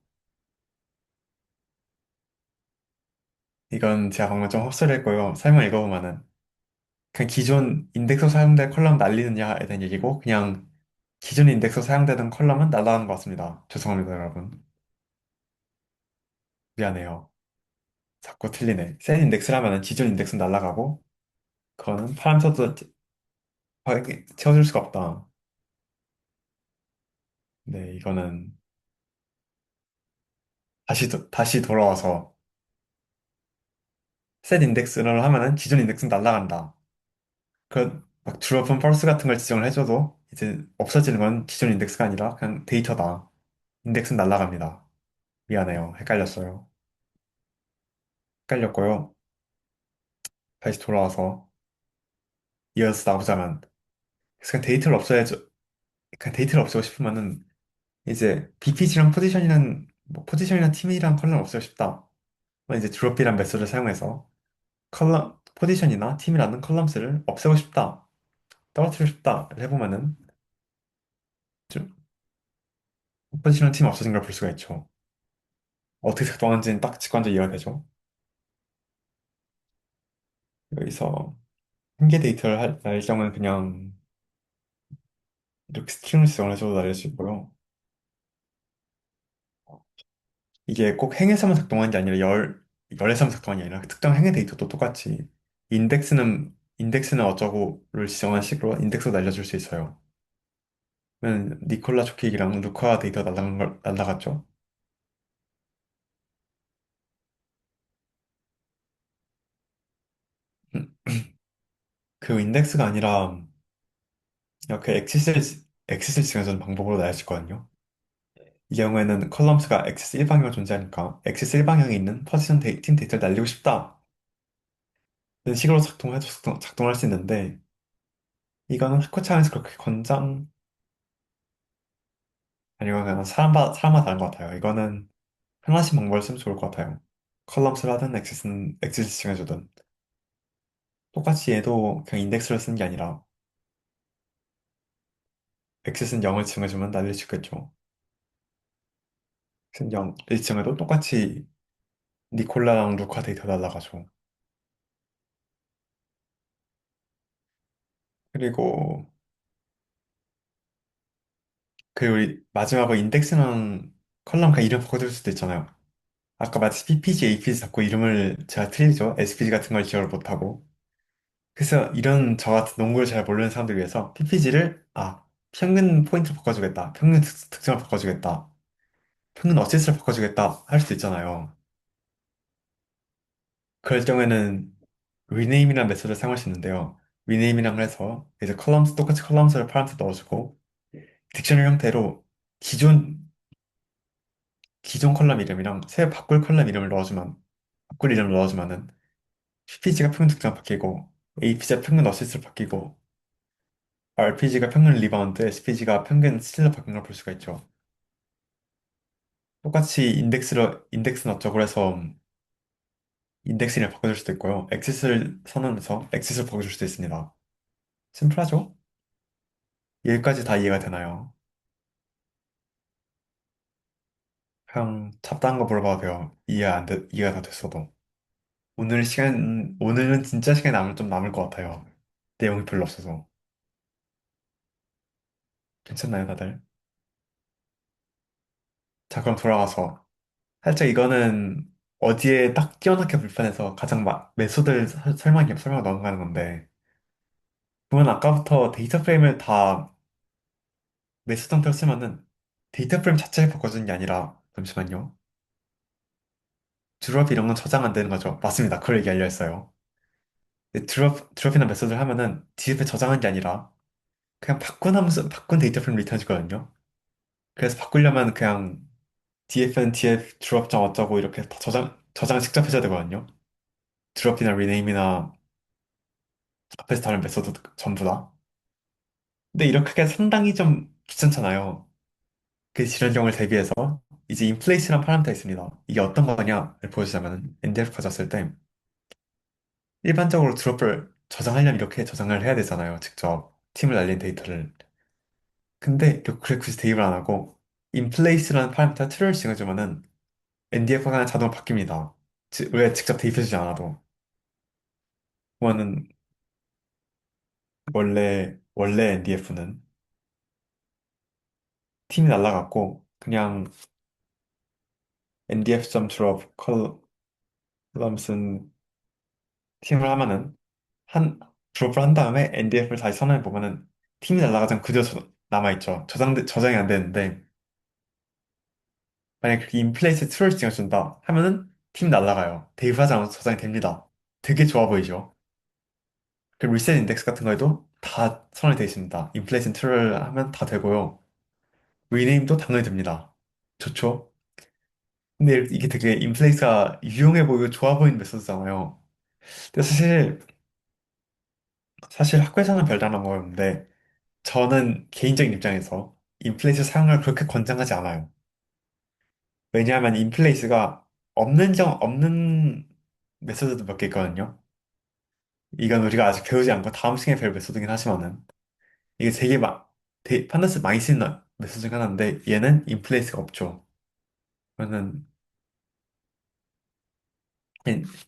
이건 제가 방금 좀 헛소리 했고요. 설명 읽어보면은 그냥 기존 인덱스 사용된 컬럼 날리느냐에 대한 얘기고 그냥 기존 인덱스 사용되던 컬럼은 날아가는 것 같습니다. 죄송합니다, 여러분. 미안해요. 자꾸 틀리네. 센 인덱스라면은 기존 인덱스는 날아가고 그거는 파라미터도 채워줄 수가 없다. 네, 이거는 다시 돌아와서 셋 인덱스를 하면은 기존 인덱스는 날아간다. 막 드롭은 펄스 같은 걸 지정을 해줘도 이제 없어지는 건 기존 인덱스가 아니라 그냥 데이터다. 인덱스는 날아갑니다. 미안해요. 헷갈렸어요. 헷갈렸고요. 다시 돌아와서 이어서 나오자면 그래서 그냥 데이터를 없애고 싶으면은 이제 BPG랑 포지션이랑 팀이랑 컬럼 없애고 싶다. 그럼 이제 드롭이란 메소드를 사용해서 포지션이나 팀이라는 컬럼스를 없애고 싶다. 떨어뜨리고 싶다를 해보면은 좀 포지션이랑 팀이 없어진 걸 볼 수가 있죠. 어떻게 작동하는지는 딱 직관적으로 이해가 되죠. 여기서 한 개 데이터를 날 경우는 그냥 이렇게 스트링을 지정을 해줘도 날릴 수 있고요. 이게 꼭 행에서만 작동하는 게 아니라 열에서만 작동하는 게 아니라 특정 행의 데이터도 똑같이 인덱스는 어쩌고를 지정한 식으로 인덱스로 날려줄 수 있어요. 그러면 니콜라 조킥이랑 루카 데이터 날라갔죠. 음, 그 인덱스가 아니라 이렇게 엑시스를 지정해주는 방법으로 날릴 수 있거든요. 이 경우에는 컬럼스가 엑시스 1방향으로 존재하니까 엑시스 1방향에 있는 팀 데이터를 날리고 싶다. 이런 식으로 작동할 수 있는데 이거는 학교 차원에서 그렇게 아니면 그냥 사람마다 다른 것 같아요. 이거는 하나씩 방법을 쓰면 좋을 것 같아요. 컬럼스를 하든 엑시스 지정해주든 똑같이 얘도 그냥 인덱스를 쓰는 게 아니라 엑시스는 0을 지정해주면 날릴 수 있겠죠. 엑시스는 0을 지정해도 똑같이 니콜라랑 루카 데이터 날라가죠. 그리고 우리 마지막으로 인덱스랑 컬럼 그냥 이름 바꿔줄 수도 있잖아요. 아까 마치 PPG, APG 자꾸 이름을 제가 틀리죠. SPG 같은 걸 기억을 못하고. 그래서 이런 저 같은 농구를 잘 모르는 사람들 위해서 PPG를 평균 포인트를 바꿔주겠다. 평균 득점을 바꿔주겠다. 평균 어시스트를 바꿔주겠다. 할 수도 있잖아요. 그럴 경우에는 리네임이라는 메소드를 사용할 수 있는데요. 리네임이랑 해서 이제 똑같이 컬럼스를 파란색 넣어주고 딕셔너리 형태로 기존 기존 컬럼 이름이랑 새 바꿀 이름을 넣어주면은 PPG가 평균 득점 바뀌고 APG가 평균 어시스트를 바뀌고 RPG가 평균 리바운드, SPG가 평균 스틸러 바뀐 걸 볼 수가 있죠. 똑같이 인덱스는 어쩌고 해서 인덱스를 바꿔줄 수도 있고요. 엑시스를 선언해서 엑시스를 바꿔줄 수도 있습니다. 심플하죠? 여기까지 다 이해가 되나요? 그냥 잡다한 거 물어봐도 돼요. 이해가 다 됐어도. 오늘은 진짜 시간이 좀 남을 것 같아요. 내용이 별로 없어서. 괜찮나요, 다들? 자, 그럼 돌아가서. 살짝 이거는 어디에 딱 끼워넣기 불편해서 가장 메소드를 설명 넘어가는 건데. 그러면 아까부터 데이터 프레임을 다 메소드 형태로 쓰면은 데이터 프레임 자체를 바꿔주는 게 아니라, 잠시만요. 드롭 이런 건 저장 안 되는 거죠. 맞습니다. 그걸 얘기 알려했어요. 드롭이나 메소드를 하면은 DF에 저장한 게 아니라 그냥 바꾼 데이터 프레임 리턴 주거든요. 그래서 바꾸려면 그냥 DF는 DF 드롭 점 어쩌고 이렇게 다 저장을 직접 해줘야 되거든요. 드롭이나 리네임이나 앞에서 다른 메소드 전부 다. 근데 이렇게 하기가 상당히 좀 귀찮잖아요. 그 실현경을 대비해서 이제 인플레이스란 파라미터 있습니다. 이게 어떤 거냐를 보여주자면 NDF 가졌을 때 일반적으로 드롭을 저장하려면 이렇게 저장을 해야 되잖아요. 직접 팀을 날린 데이터를. 근데 그래 굳이 대입을 안 하고 인플레이스라는 파라미터 트루를 지어주면은 NDF가 그냥 자동으로 바뀝니다. 왜 직접 대입해주지 않아도. 그거는 원래 NDF는 팀이 날라갔고 그냥 NDF.drop 컬럼슨 팀을 하면은 드롭을 한 다음에 NDF를 다시 선언해 보면은 팀이 날아가장 그대로 남아있죠. 저장이 안 되는데 만약에 그렇게 인플레이스 트루를 지어준다 하면은 팀 날아가요. 대입하지 않아도 저장이 됩니다. 되게 좋아 보이죠. 그 리셋 인덱스 같은 거에도 다 선언이 되어 있습니다. 인플레이션 트루를 하면 다 되고요. 리네임도 당연히 됩니다. 좋죠? 근데 이게 되게 인플레이스가 유용해 보이고 좋아 보이는 메소드잖아요. 근데 사실 학교에서는 별다른 거였는데 저는 개인적인 입장에서 인플레이스 사용을 그렇게 권장하지 않아요. 왜냐하면 인플레이스가 없는 메소드도 몇 개 있거든요. 이건 우리가 아직 배우지 않고 다음 시간에 배울 메소드긴 하지만은 이게 되게 판다스 많이 쓰는 메소드 중 하나인데 얘는 인플레이스가 없죠. 그러면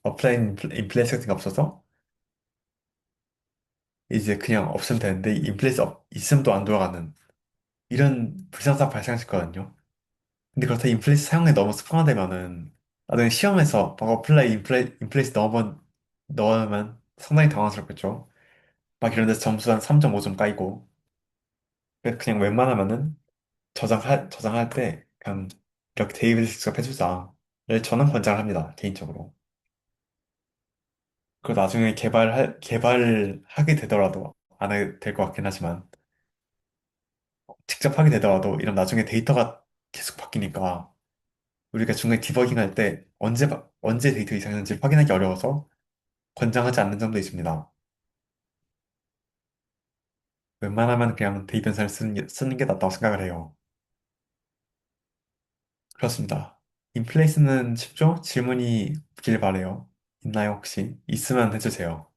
어플라인 인플레이스 같은 게 없어서 이제 그냥 없으면 되는데 있으면 또 안 돌아가는 이런 불상사가 발생했거든요. 근데 그렇다 인플레이스 사용에 너무 습관화되면은 나중에 시험에서 막 인플레이스 넣으면 상당히 당황스럽겠죠. 막 이런 데서 점수 한 3.5점 까이고 그래서 그냥 웬만하면은 저장할 때 그냥 이렇게 데이비드 직접 해주자를 저는 권장합니다 개인적으로. 그리고 나중에 개발하게 되더라도 안 하게 될 것 같긴 하지만 직접 하게 되더라도 이런 나중에 데이터가 계속 바뀌니까 우리가 중간에 디버깅 할 때 언제 데이터 이상인지 확인하기 어려워서 권장하지 않는 점도 있습니다. 웬만하면 그냥 데이터 변사를 쓰는 게 낫다고 생각을 해요. 그렇습니다. 인플레이스는 쉽죠? 질문이 길 바래요. 있나요, 혹시? 있으면 해주세요.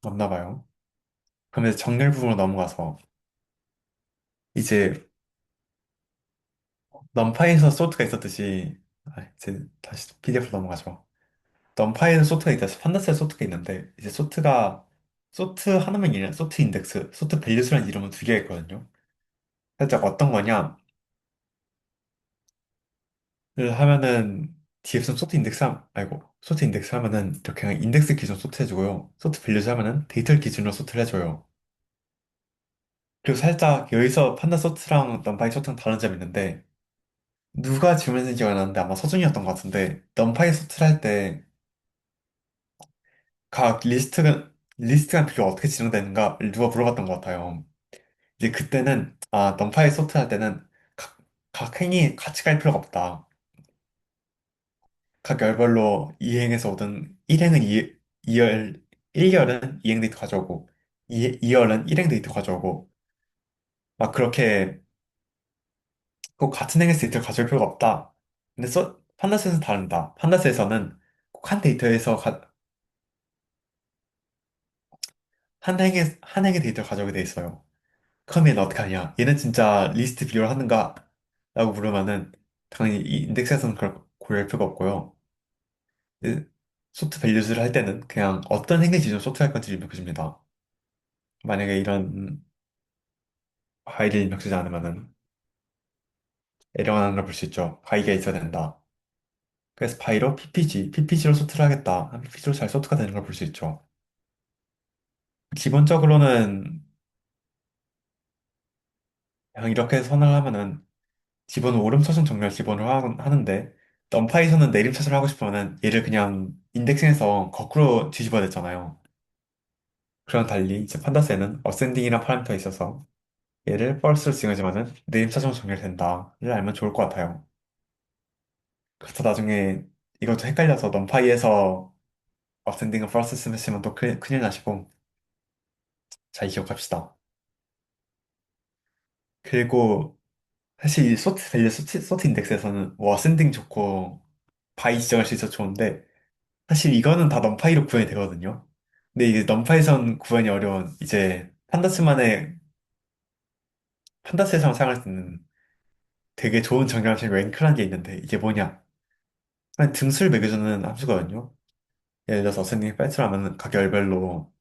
없나 봐요. 그럼 이제 정렬 부분으로 넘어가서 이제 넘파이에서 소트가 있었듯이 이제 다시 PDF로 넘어가죠. 넘파이에서 소트가 있다시 판다스에 소트가 있는데 이제 소트 하나만 이냐 소트 인덱스, 소트 밸류스라는 이름은 두 개가 있거든요. 살짝 어떤 거냐? 를 하면은 DF는 소트 인덱스 하면은 이렇게 그냥 인덱스 기준 소트 해주고요. 소트 밸류스 하면은 데이터 기준으로 소트를 해줘요. 그리고 살짝 여기서 판다 소트랑 넘파이 소트랑 다른 점이 있는데 누가 질문했는지 기억이 안 나는데 아마 서준이었던 것 같은데 넘파이 소트를 할 때 각 리스트가 그게 어떻게 진행되는가를 누가 물어봤던 것 같아요. 이제 그때는 넘파이 소트 할 때는 각, 각 행이 같이 갈 필요가 없다. 각 열별로 2행에서 오든 1행은 2열, 1열은 2행 데이터 가져오고 2열은 1행 데이터 가져오고 막 그렇게 꼭 같은 행에서 데이터를 가져올 필요가 없다. 근데 판다스에서는 다른다. 판다스에서는 꼭 한 데이터에서 한 행의 데이터를 가져오게 돼 있어요. 그럼 얘는 어떻게 하냐? 얘는 진짜 리스트 비교를 하는가? 라고 물으면은 당연히 이 인덱스에서는 그걸 고려할 필요가 없고요. 이 소트 밸류즈를 할 때는 그냥 어떤 행위 기준으로 소트할 건지 입력해줍니다. 만약에 이런 파일을 입력하지 않으면은 에러가 나는 걸 볼 수 있죠. 가이가 있어야 된다. 그래서 바이로 PPG로 소트를 하겠다. PPG로 잘 소트가 되는 걸 볼 수 있죠. 기본적으로는 그냥 이렇게 선언을 하면은 기본 오름차순 정렬 기본으로 하는데 넌파이에서는 내림차순을 하고 싶으면은 얘를 그냥 인덱싱해서 거꾸로 뒤집어야 되잖아요. 그런 달리 이제 판다스에는 어센딩이라는 파라미터가 있어서 얘를 first로 지정하지만은 내림차순으로 정렬된다를 알면 좋을 것 같아요. 그래서 나중에 이것도 헷갈려서 넌파이에서 어센딩을 first 쓰시면 또 큰일 나시고 잘 기억합시다. 그리고 사실 이 소트 밸류 소트 인덱스에서는 뭐 어센딩 좋고 바이 지정할 수 있어서 좋은데 사실 이거는 다 넘파이로 구현이 되거든요. 근데 이게 넘파이선 구현이 어려운 이제 판다스에서만 사용할 수 있는 되게 좋은 정렬식 랭크라는 게 있는데 이게 뭐냐? 그냥 등수를 매겨주는 함수거든요. 예를 들어서 어센딩 배트를 하면은 각 열별로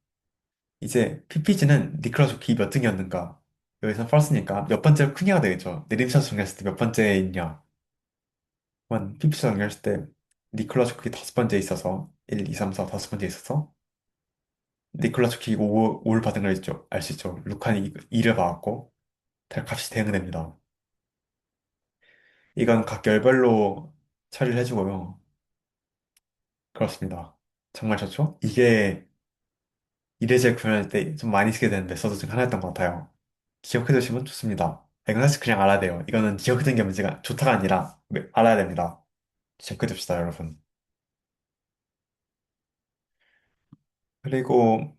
이제 PPG는 니클라 좋기 몇 등이었는가? 여기서 first니까 몇 번째로 크기가 되겠죠. 내림차순 정렬했을 때 몇 번째에 있냐? PPG 정렬했을 때 니클라 좋기 다섯 번째에 있어서 1, 2, 3, 4 다섯 번째에 있어서 니콜라 조키 5를 받은 걸 있죠. 알 수 있죠. 루칸이 2를 받았고, 달 값이 대응됩니다. 이건 각 열별로 처리를 해주고요. 그렇습니다. 정말 좋죠? 이게 이래저래 구현할 때 좀 많이 쓰게 되는 메서드 중 하나였던 것 같아요. 기억해 두시면 좋습니다. 이건 사실 그냥 알아야 돼요. 이거는 기억해 두는 게 문제가 좋다가 아니라 알아야 됩니다. 기억해 둡시다, 여러분. 그리고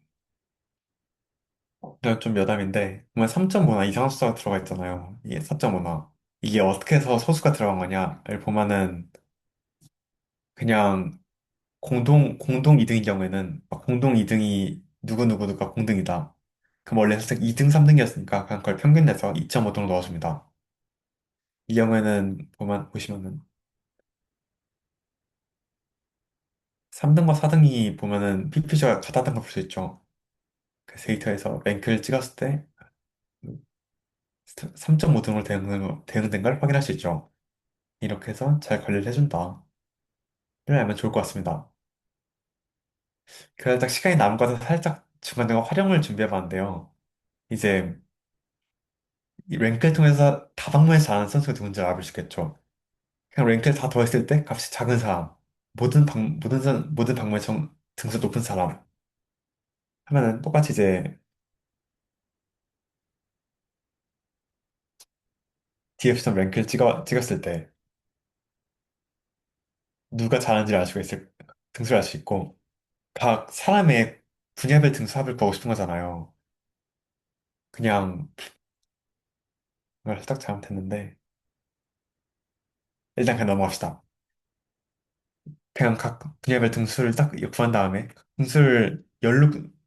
내가 좀 여담인데, 보면 3.5나 이상한 숫자가 들어가 있잖아요. 이게 4.5나. 이게 어떻게 해서 소수가 들어간 거냐를 보면은 그냥 공동 2등인 경우에는 막 공동 2등이 누구누구누가 공등이다. 그럼 원래 살짝 2등, 3등이었으니까 그냥 그걸 평균 내서 2.5등으로 넣어줍니다. 이 경우에는 보시면은 3등과 4등이 보면은 PPG가 같았던 걸 볼 수 있죠. 그 데이터에서 랭크를 찍었을 때 3.5등으로 대응된 걸 확인할 수 있죠. 이렇게 해서 잘 관리를 해준다. 를 알면 좋을 것 같습니다. 그 살짝 시간이 남은 것 같아서 살짝 중간중간 활용을 준비해봤는데요. 이제 이 랭크를 통해서 다방면에서 잘하는 선수가 누군지 알아볼 수 있겠죠. 그냥 랭크를 다 더했을 때 값이 작은 사람, 모든 방면에서 등수 높은 사람 하면은 똑같이 이제 DF처럼 랭크를 찍었을 때 누가 잘하는지를 등수를 알 수 있고 각 사람의 분야별 등수 합을 구하고 싶은 거잖아요. 그냥 그걸 살짝 잘못했는데 일단 그냥 넘어갑시다. 그냥 각 분야별 등수를 딱 구한 다음에 등수를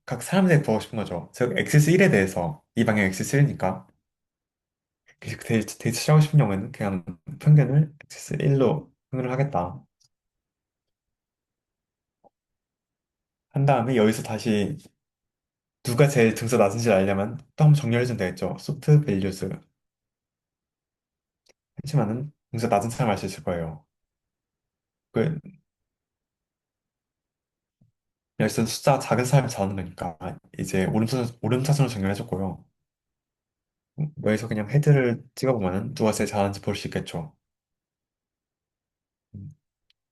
각 사람들에 구하고 싶은 거죠. 즉 엑세스 1에 대해서 이 방향 엑세스 1이니까 그 데이트 취하고 싶은 경우에는 그냥 평균을 x1로 평균을 하겠다. 한 다음에 여기서 다시 누가 제일 등수 낮은지 알려면 또 한번 정렬해주면 되겠죠. 소트 밸류스. 하지만은 등수 낮은 사람 알 수 있을 거예요. 그, 여기서 숫자 작은 사람이 잘하는 거니까 이제 오름차순으로 정렬해줬고요. 여기서 그냥 헤드를 찍어보면은 누가 제일 잘하는지 볼 수 있겠죠. 음,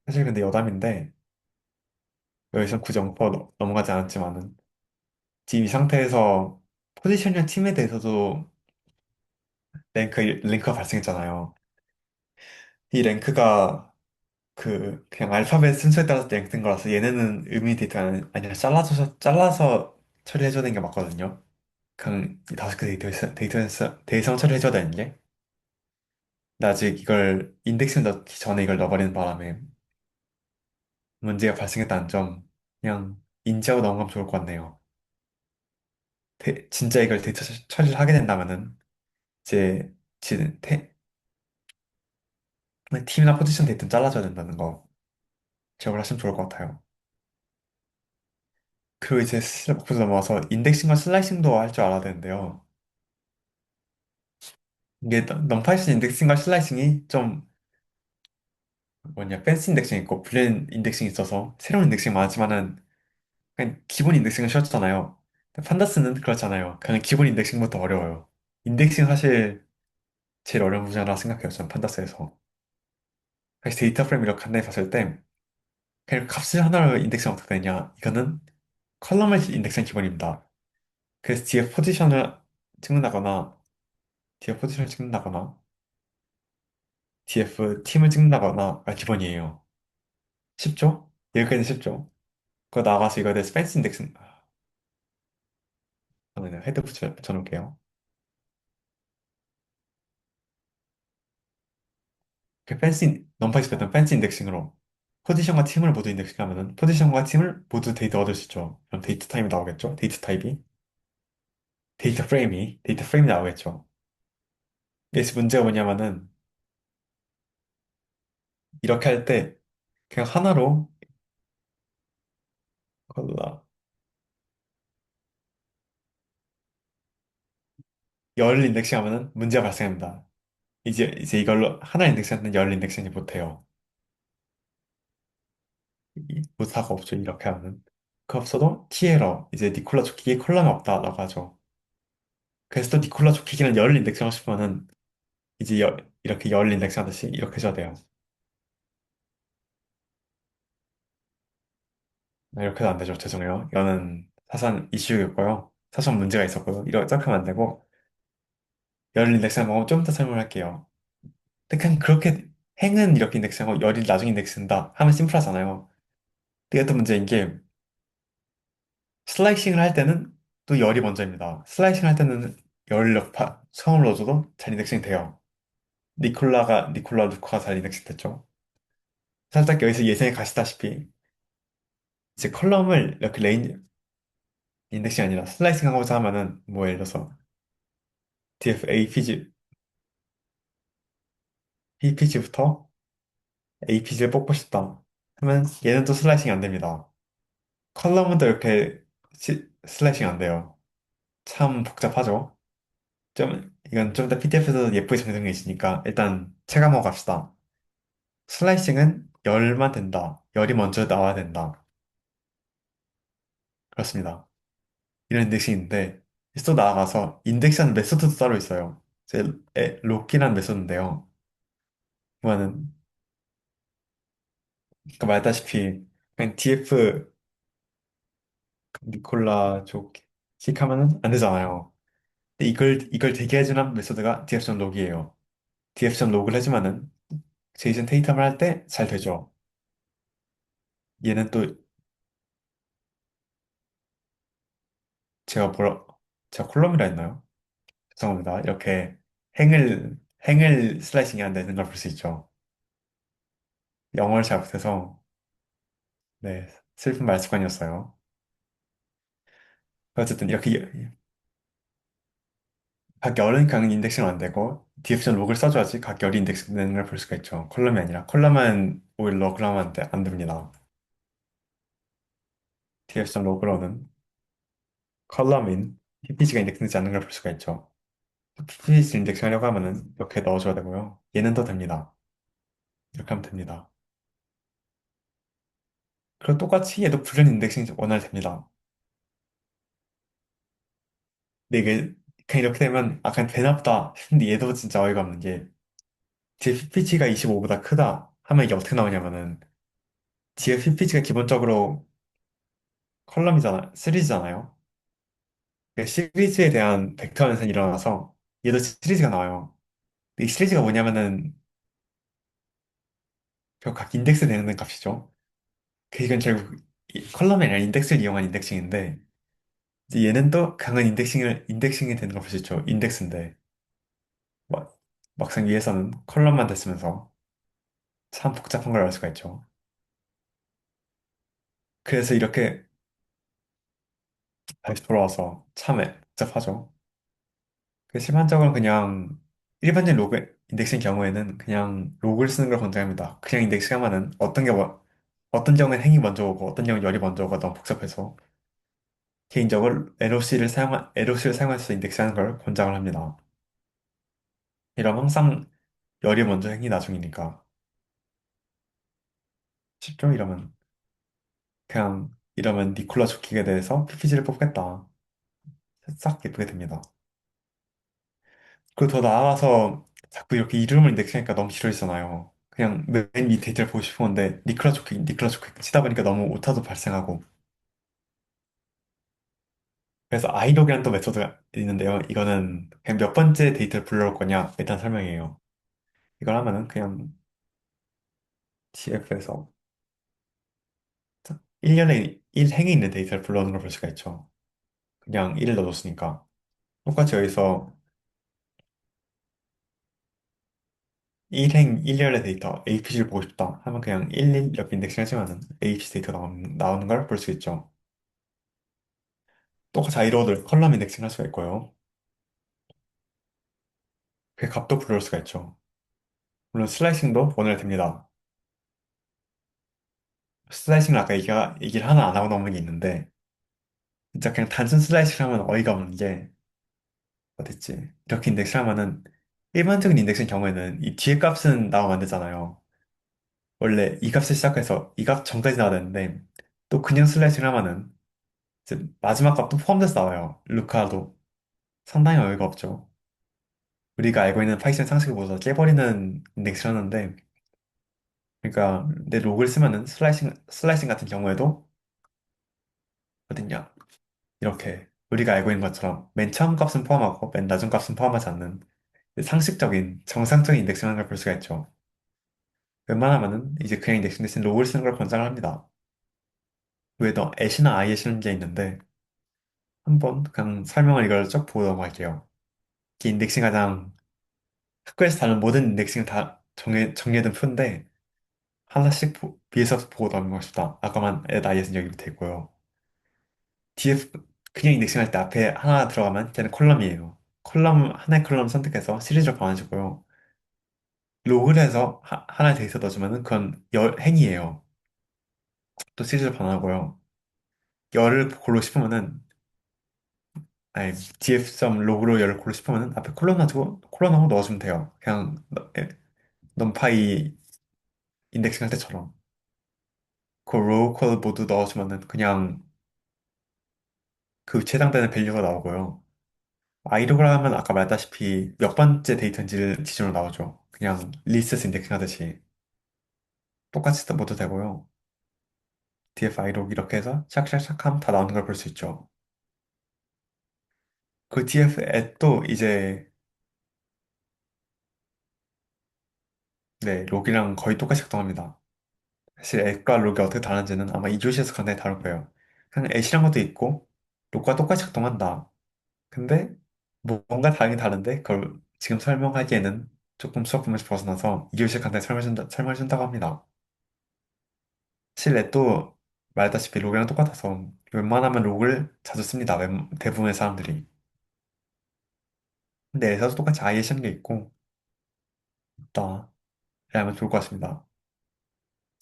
사실 근데 여담인데 여기서 굳이 영퍼 넘어가지 않았지만은 지금 이 상태에서 포지션이나 팀에 대해서도 랭크가 발생했잖아요. 이 랭크가 그냥 알파벳 순서에 따라서 랭크된 거라서 얘네는 의미 데이터가 아니라 잘라서 처리해줘야 되는 게 맞거든요. 그냥 이 다섯 개 데이터에서 대성 처리해줘야 되는 게. 근데 아직 이걸 인덱스 넣기 전에 이걸 넣어버리는 바람에 문제가 발생했다는 점 그냥 인지하고 넘어가면 좋을 것 같네요. 진짜 이걸 데이터 처리를 하게 된다면은 이제 지- 테- 팀이나 포지션 데이터는 잘라줘야 된다는 거 기억을 하시면 좋을 것 같아요. 그리고 이제 목표 넘어와서 인덱싱과 슬라이싱도 할 줄 알아야 되는데요. 이게 넘파이썬 인덱싱과 슬라이싱이 좀 뭐냐 팬시 인덱싱 있고 블렌 인덱싱이 있어서 새로운 인덱싱 많지만은 그냥 기본 인덱싱은 쉬웠잖아요. 근데 판다스는 그렇잖아요. 그냥 기본 인덱싱부터 어려워요. 인덱싱 사실 제일 어려운 분야라 생각해요. 저는 판다스에서. 사실 데이터 프레임 이렇게 간단히 봤을 때 그냥 값을 하나로 인덱싱 어떻게 되냐? 이거는 컬럼을 인덱싱 기본입니다. 그래서 뒤에 포지션을 찍는다거나 뒤에 포지션을 찍는다거나 df 팀을 찍는다거나가 기본이에요. 쉽죠? 여기까지 쉽죠? 그거 나가서 이거에 대해서 펜스 인덱스 저는 헤드 붙여놓을게요. 그 넘파이스 패턴 펜스 인덱싱으로 포지션과 팀을 모두 인덱싱하면은 포지션과 팀을 모두 데이터 얻을 수 있죠. 그럼 데이터 타입이 나오겠죠? 데이터 타입이 데이터 프레임이 나오겠죠. 여기서 문제가 뭐냐면은 이렇게 할 때 그냥 하나로 콜라 열 인덱싱 하면은 문제가 발생합니다. 이제 이걸로 하나 인덱싱하는 열 인덱싱이 못해요. 못하가 없죠. 이렇게 하면. 그 없어도 티에러 이제 니콜라 조키기에 콜라가 없다라고 하죠. 그래서 또 니콜라 조키기는 열 인덱스 하고 싶으면은 이제 이렇게 열 인덱스 하듯이 이렇게 해줘야 돼요. 네, 이렇게도 안 되죠. 죄송해요. 이거는 사선 이슈였고요. 사선 문제가 있었고요. 이렇게 하면 안 되고 열 인덱스 한번 좀 더 설명할게요. 근데 그냥 그렇게 행은 이렇게 인덱스하고 열이 나중에 인덱스한다 하면 심플하잖아요. 근데 또 문제인 게 슬라이싱을 할 때는 또 열이 먼저입니다. 슬라이싱 할 때는 처음 넣어줘도 잘 인덱싱 돼요. 니콜라 루카가 잘 인덱싱 됐죠. 살짝 여기서 예상에 가시다시피 이제 컬럼을 이렇게 인덱싱이 아니라 슬라이싱 하고자 하면은 뭐 예를 들어서 df B피지부터 APG를 뽑고 싶다 하면 얘는 또 슬라이싱이 안 됩니다. 컬럼은 또 이렇게 슬라이싱 안 돼요. 참 복잡하죠. 이건 좀 더 PDF에서 예쁘게 정리된 게 있으니까 일단 체감하고 갑시다. 슬라이싱은 열만 된다. 열이 먼저 나와야 된다. 그렇습니다. 이런 인덱싱인데 또 나아가서 인덱스하는 메소드도 따로 있어요. 로키라는 메소드인데요. 이거는 아까 말했다시피 그냥 df 니콜라 족 킥하면은 안 되잖아요. 근데 이걸 되게 해주는 메소드가 df.log이에요. df.log를 해주면은 제이슨 테이텀을 할 때 잘 되죠. 얘는 또 제가 뭐라 제가 콜럼이라 했나요? 죄송합니다. 이렇게 행을 슬라이싱이 안 되는 걸 볼 수 있죠. 영어를 잘 못해서 네 슬픈 말습관이었어요. 어쨌든 이렇게 각 열은 강은 인덱싱은 안 되고 디렉션 록을 써줘야지 각 열이 인덱싱 되는 걸 볼 수가 있죠. 컬럼이 아니라 컬럼은 오히려 록을 하면 안 됩니다. 디렉션 록으로는 컬럼인 PPG가 인덱싱되지 않는 걸 볼 수가 있죠. PPG 인덱싱 하려고 하면은 이렇게 넣어줘야 되고요. 얘는 더 됩니다. 이렇게 하면 됩니다. 그리고 똑같이 얘도 불륜 인덱싱 원활 됩니다. 근데 이게 그냥 이렇게 되면 아 그냥 되나 보다 싶은데 얘도 진짜 어이가 없는 게 제 PPG가 25보다 크다 하면 이게 어떻게 나오냐면은 뒤에 PPG가 기본적으로 시리즈잖아요. 그 시리즈에 대한 벡터 연산이 일어나서 얘도 시리즈가 나와요. 근데 이 시리즈가 뭐냐면은 각 인덱스 되는 값이죠. 이건 결국 컬럼이 아니라 인덱스를 이용한 인덱싱인데 이제 얘는 또 강한 인덱싱이 되는 걸 볼 수 있죠. 인덱스인데 막, 막상 위에서는 컬럼만 됐으면서 참 복잡한 걸 알 수가 있죠. 그래서 이렇게 다시 돌아와서 참 복잡하죠. 일반적으로 그냥 일반적인 로그 인덱스인 경우에는 그냥 로그를 쓰는 걸 권장합니다. 그냥 인덱스하면은 어떤 경우엔 행이 먼저 오고 어떤 경우엔 열이 먼저 오고 너무 복잡해서 개인적으로 LOC를 사용해서 인덱스하는 걸 권장을 합니다. 이러면 항상 열이 먼저 행이 나중이니까 쉽죠? 이러면 니콜라 조킥에 대해서 PPG를 뽑겠다. 싹 예쁘게 됩니다. 그리고 더 나아가서 자꾸 이렇게 이름을 인덱스하니까 너무 싫어지잖아요. 그냥 맨 밑에 데이터를 보고 싶었는데 니클라 조킥 치다 보니까 너무 오타도 발생하고 그래서 아이독이라는 또 메소드가 있는데요. 이거는 그냥 몇 번째 데이터를 불러올 거냐 일단 설명이에요. 이걸 하면은 그냥 TF에서 1년에 1행에 있는 데이터를 불러오는 걸 볼 수가 있죠. 그냥 1을 넣어줬으니까 똑같이 여기서 1행 1년의 데이터 APG를 보고 싶다 하면 그냥 11 옆에 인덱싱 하지만은 APG 데이터 나오는 걸 볼 수 있죠. 똑같이 아이로드 컬럼 인덱싱 할 수가 있고요. 그 값도 불러올 수가 있죠. 물론 슬라이싱도 원활 됩니다. 슬라이싱을 아까 얘기를 하나 안 하고 넘은 게 있는데 진짜 그냥 단순 슬라이싱 하면 어이가 없는 게 어딨지? 이렇게 인덱싱 하면은 일반적인 인덱스인 경우에는 이 뒤에 값은 나오면 안 되잖아요. 원래 이 값을 시작해서 이 값 전까지 나와야 되는데 또 그냥 슬라이싱을 하면은 이제 마지막 값도 포함돼서 나와요. 루카도 상당히 어이가 없죠. 우리가 알고 있는 파이썬 상식을 모두 다 깨버리는 인덱스를 하는데 그러니까 내 로그를 쓰면은 슬라이싱 같은 경우에도 어딨냐? 이렇게 우리가 알고 있는 것처럼 맨 처음 값은 포함하고 맨 나중 값은 포함하지 않는 상식적인 정상적인 인덱싱하는 걸 볼 수가 있죠. 웬만하면은 이제 그냥 인덱싱 대신 로그를 쓰는 걸 권장을 합니다. 외에도 애시나 아이에 쓰는 게 있는데 한번 그냥 설명을 이걸 쭉 보고 넘어갈게요. 이 인덱싱 가장 학교에서 다른 모든 인덱싱을 다 정리해둔 표인데 하나씩 위에서 보고 넘어갑시다. 아까만 i에서는 여기부터 있고요. DF 그냥 인덱싱 할 때 앞에 하나 들어가면 걔는 컬럼이에요. 하나의 컬럼 선택해서 시리즈로 보내주고요. 로그를 해서 하나의 데이터 넣어주면은 그건 행이에요. 또 시리즈로 변하고요. 열을 고르고 싶으면은 아니 df 로그로 열을 고르고 싶으면은 앞에 콜론하고 넣어주면 돼요. 그냥 넘파이 인덱싱 할 때처럼 그 로우 콜 모두 넣어주면은 그냥 그 해당되는 밸류가 나오고요. 아이로그를 하면 아까 말했다시피 몇 번째 데이터인지를 기준으로 나오죠. 그냥 리스트 인덱싱 하듯이 똑같이 모두 되고요. df 아이로그 이렇게 해서 샥샥샥 하면 다 나오는 걸 볼 수 있죠. 그 df 앱도 이제 네, 록이랑 거의 똑같이 작동합니다. 사실 앱과 록이 어떻게 다른지는 아마 2교시에서 간단히 다룰 거예요. 그냥 앱이란 것도 있고 록과 똑같이 작동한다. 근데 뭔가 다르긴 다른데 그걸 지금 설명하기에는 조금 수업 부분에서 벗어나서 2교시에 간단히 설명해준다고 합니다. 사실 앱도 말했다시피 록이랑 똑같아서 웬만하면 록을 자주 씁니다. 대부분의 사람들이. 근데 앱에서도 똑같이 IE 시는 게 있고 있다. 라면 좋을 것 같습니다.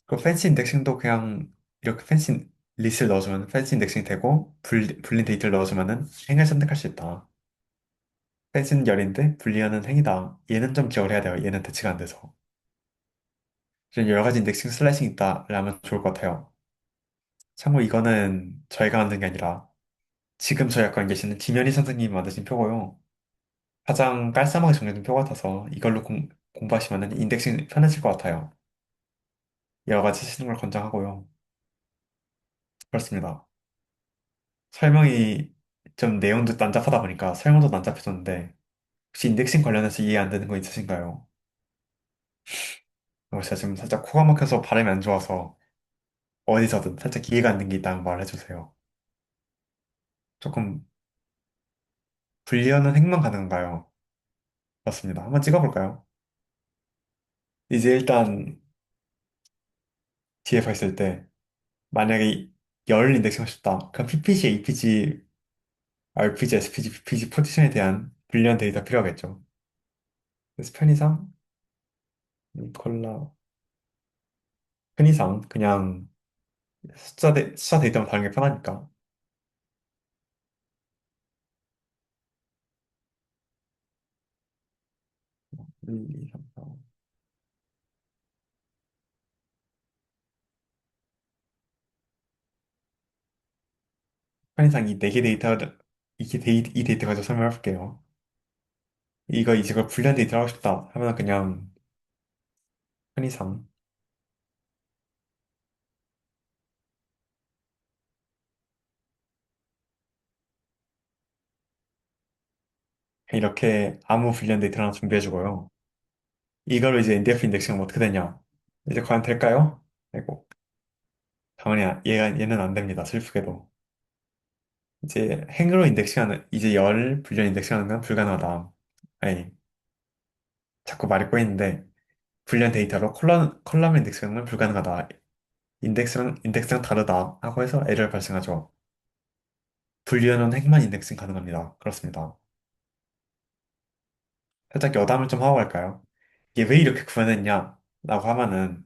그 팬시 인덱싱도 그냥 이렇게 팬시 리스트를 넣어주면 팬시 인덱싱이 되고 불린 데이터를 넣어주면은 행을 선택할 수 있다. 팬시는 열인데 불리언은 행이다. 얘는 좀 기억을 해야 돼요. 얘는 대치가 안 돼서. 이런 여러 가지 인덱싱 슬래싱 있다. 라면 좋을 것 같아요. 참고로 이거는 저희가 만든 게 아니라 지금 저희 학과에 계시는 김현희 선생님이 만드신 표고요. 가장 깔쌈하게 정해진 표 같아서 이걸로 공부하시면 인덱싱 편해질 것 같아요. 여러 가지 쓰는 걸 권장하고요. 그렇습니다. 설명이 좀 내용도 난잡하다 보니까 설명도 난잡해졌는데 혹시 인덱싱 관련해서 이해 안 되는 거 있으신가요? 제가 지금 살짝 코가 막혀서 발음이 안 좋아서 어디서든 살짝 이해가 안 되는 게 있다면 말해주세요. 조금 분리하는 행만 가능한가요? 맞습니다. 한번 찍어볼까요? 이제 일단 뒤에 서 있을 때 만약에 열 인덱싱 하고 싶다. 그럼 PPG, APG RPG, SPG, PG 포지션에 대한 불리한 데이터 필요하겠죠. 그래서 콜라, 편의상 그냥 숫자 데이터만 다는 게 편하니까. 1, 2, 3, 4. 편의상 이 4개 이 데이터 가지고 설명해 볼게요. 이걸 불리한 데이터를 하고 싶다 하면 그냥 편의상 이렇게 아무 불리한 데이터를 하나 준비해 주고요. 이걸로 이제 NDF 인덱싱은 어떻게 되냐? 이제 과연 될까요? 아이고, 당연히 얘는 안 됩니다. 슬프게도. 이제 행으로 인덱싱하는, 이제 열 불리한 인덱싱하는 건 불가능하다. 아니, 자꾸 말이 꼬이는데, 불리한 데이터로 컬럼 인덱싱하는 건 불가능하다. 인덱스랑 다르다. 하고 해서 에러가 발생하죠. 불리한 행만 인덱싱 가능합니다. 그렇습니다. 살짝 여담을 좀 하고 갈까요? 이게 왜 이렇게 구현했냐? 라고 하면은,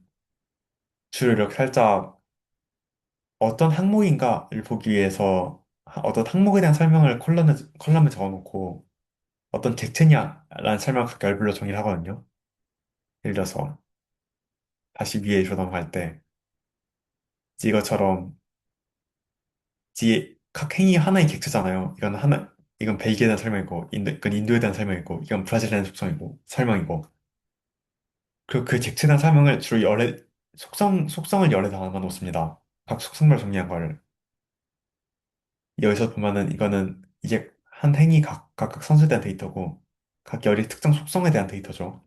주로 이렇게 살짝 어떤 항목인가를 보기 위해서 어떤 항목에 대한 설명을 컬럼에 적어놓고 어떤 객체냐라는 설명을 각 열별로 정의를 하거든요. 예를 들어서 다시 위에 넘어갈 때 이것처럼 각 행위 하나의 객체잖아요. 이건 벨기에 대한 설명이고, 이건 인도에 대한 설명이고, 이건 브라질에 대한 설명이고. 그리고 그 객체에 대한 설명을 주로 속성을 열에 담아 놓습니다. 각 속성별 정리한 걸. 여기서 보면은 이거는 이게 한 행위 각각 선수에 대한 데이터고 각 열이 특정 속성에 대한 데이터죠.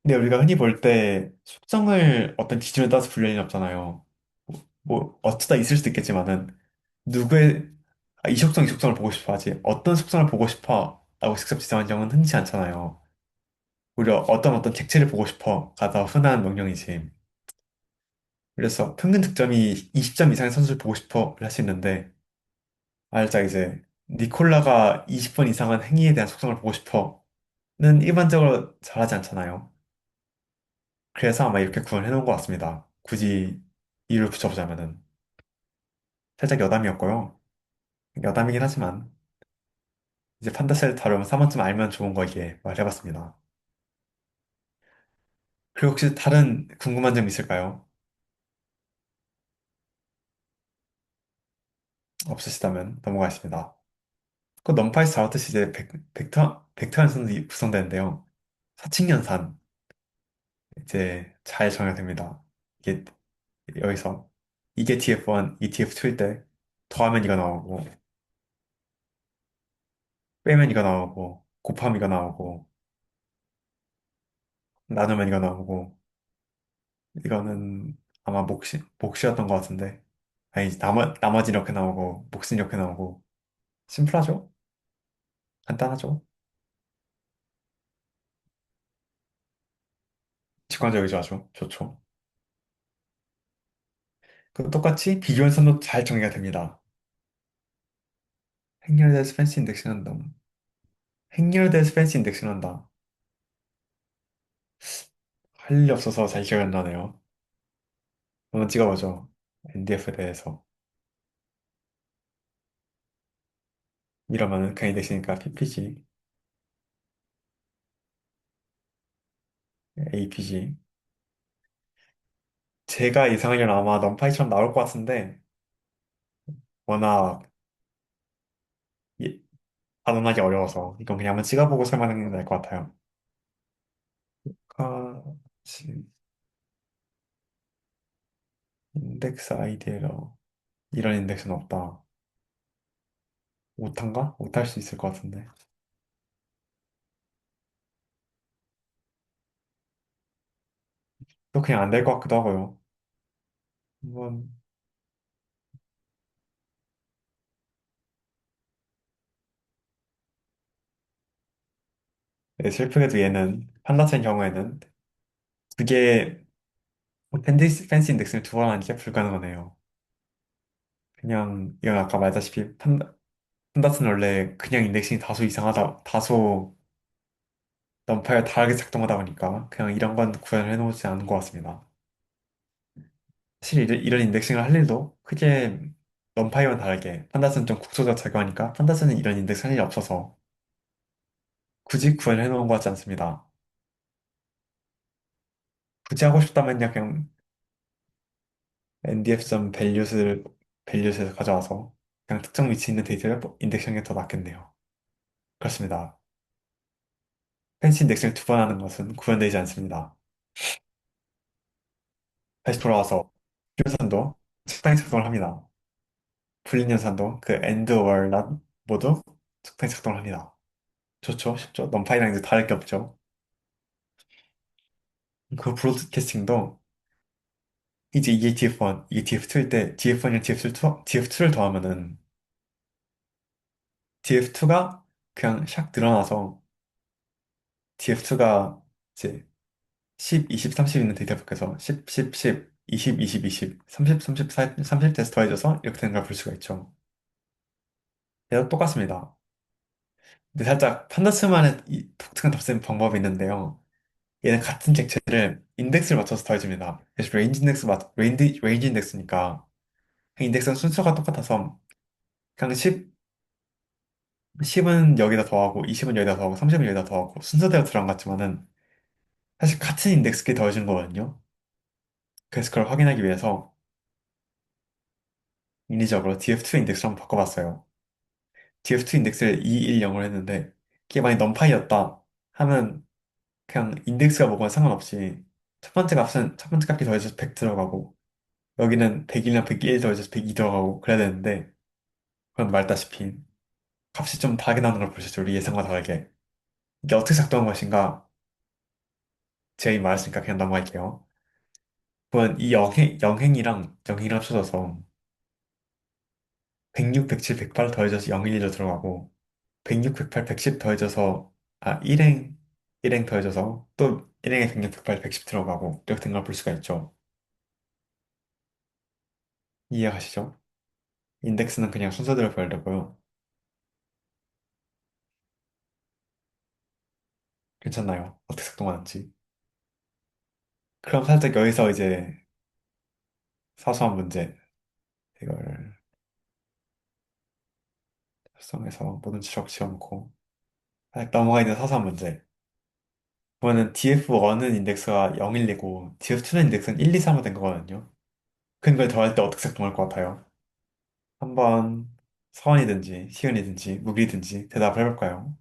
근데 우리가 흔히 볼 때 속성을 어떤 기준에 따라서 분류할 일은 없잖아요. 어쩌다 있을 수도 있겠지만은 누구의 이 속성 이 속성을 보고 싶어 하지 어떤 속성을 보고 싶어 라고 직접 지정한 적은 흔치 않잖아요. 오히려 어떤 객체를 보고 싶어가 더 흔한 명령이지. 그래서 평균 득점이 20점 이상의 선수를 보고 싶어를 할 수 있는데 알자 이제 니콜라가 20번 이상한 행위에 대한 속성을 보고 싶어는 일반적으로 잘하지 않잖아요. 그래서 아마 이렇게 구현해 놓은 것 같습니다. 굳이 이유를 붙여보자면은 살짝 여담이었고요. 여담이긴 하지만 이제 판다스를 다루면 3원쯤 알면 좋은 거 이게 말해봤습니다. 그리고 혹시 다른 궁금한 점 있을까요? 없으시다면 넘어가겠습니다. 그 넘파이스 다루듯이 이제 벡터 연산이 구성되는데요. 사칙 연산 이제 잘 정해야 됩니다. 이게 여기서 이게 TF1, 이 TF2일 때 더하면 이거 나오고 빼면 이거 나오고 곱하면 이거 나오고 나누면 이거 나오고 이거는 아마 몫이었던 것 같은데 아니 나머지 이렇게 나오고 몫은 이렇게 나오고 심플하죠? 간단하죠? 직관적이죠 아주 좋죠. 그 똑같이 비교연산도 잘 정리가 됩니다. 행렬에 대해서 팬시 인덱싱 한다. 행렬에 대해서 팬시 인덱싱 한다. 할 일이 없어서 잘 기억이 안 나네요. 한번 찍어보죠. NDF에 대해서. 이러면은 그냥 인덱스니까 PPG, APG. 제가 예상하기로는 아마 넘파이처럼 나올 것 같은데, 워낙 예- 단언하기 어려워서, 이건 그냥 한번 찍어보고 설명하는 게 나을 것 같아요. 아, 인덱스 아이디에러. 이런 인덱스는 없다. 오타인가? 오타할 수 있을 것 같은데. 또 그냥 안 될 것 같기도 하고요. 한번, 네, 슬프게도 얘는, 판다체인 경우에는, 그게 팬시 인덱스를 두 번 하는 게 불가능하네요. 그냥 이건 아까 말했다시피 판다스는 원래 그냥 인덱싱이 다소 이상하다, 다소 넘파에 다르게 작동하다 보니까 그냥 이런 건 구현을 해놓지 않은 것 같습니다. 사실 이런 인덱싱을 할 일도 크게 넘파이와 다르게 판다스는 좀 국소적 작용하니까 판다스는 이런 인덱스 할 일이 없어서 굳이 구현을 해놓은 것 같지 않습니다. 굳이 하고 싶다면요 그냥 NDF.values를 밸류스에서 가져와서 그냥 특정 위치에 있는 데이터를 인덱싱하는 게 더 낫겠네요. 그렇습니다. 펜시 인덱싱을 두 번 하는 것은 구현되지 않습니다. 다시 돌아와서 연산도 적당히 작동을 합니다. 불린 연산도 그 AND or not 모두 적당히 작동을 합니다. 좋죠? 쉽죠? 넘파이랑 이제 다를 게 없죠. 그 브로드캐스팅도 이제 이게 TF1, 이게 TF2일 때 TF1이랑 TF2를 더하면은 TF2가 그냥 샥 늘어나서 TF2가 이제 10, 20, 30 있는 데이터 밖에서 10, 10, 10, 20, 20, 20, 30, 30, 30대에서 더해져서 이렇게 되는 걸 볼 수가 있죠. 얘도 똑같습니다. 근데 살짝 판다스만의 독특한 덧셈 방법이 있는데요. 얘는 같은 객체를 인덱스를 맞춰서 더해줍니다. 그래서 레인지 인덱스니까 그 인덱스는 순서가 똑같아서 그냥 10은 여기다 더하고 20은 여기다 더하고 30은 여기다 더하고 순서대로 들어간 것 같지만은 사실 같은 인덱스끼리 더해준 거거든요. 그래서 그걸 확인하기 위해서 인위적으로 df2 인덱스를 한번 바꿔봤어요. df2 인덱스를 2, 1, 0으로 했는데 그게 만약 넘파이였다 하면 그냥 인덱스가 뭐건 상관없이 첫 번째 값이 더해져서 100 들어가고 여기는 101이랑 101 더해져서 102 들어가고 그래야 되는데 그건 말다시피 값이 좀 다르게 나오는 걸 보셨죠? 우리 예상과 다르게. 이게 어떻게 작동한 것인가? 제가 이미 말했으니까 그냥 넘어갈게요. 그건 이 영행이랑 합쳐져서 106, 107, 108 더해져서 011로 들어가고 106, 108, 110 더해져서 일행 더해져서 또 일행에 106, 108, 110 들어가고 이렇게 된 걸 볼 수가 있죠. 이해가시죠? 인덱스는 그냥 순서대로 별되고요. 괜찮나요? 어떻게 작동하는지. 그럼 살짝 여기서 이제 사소한 문제 이걸 작성해서 모든 지적 지어놓고 살짝 넘어가 있는 사소한 문제. 그러면은 DF1은 인덱스가 012고 DF2는 인덱스는 1, 2, 3으로 된 거거든요. 큰 걸 더할 때 어떻게 작동할 것 같아요? 한번 서원이든지 시은이든지 무기든지 대답을 해볼까요?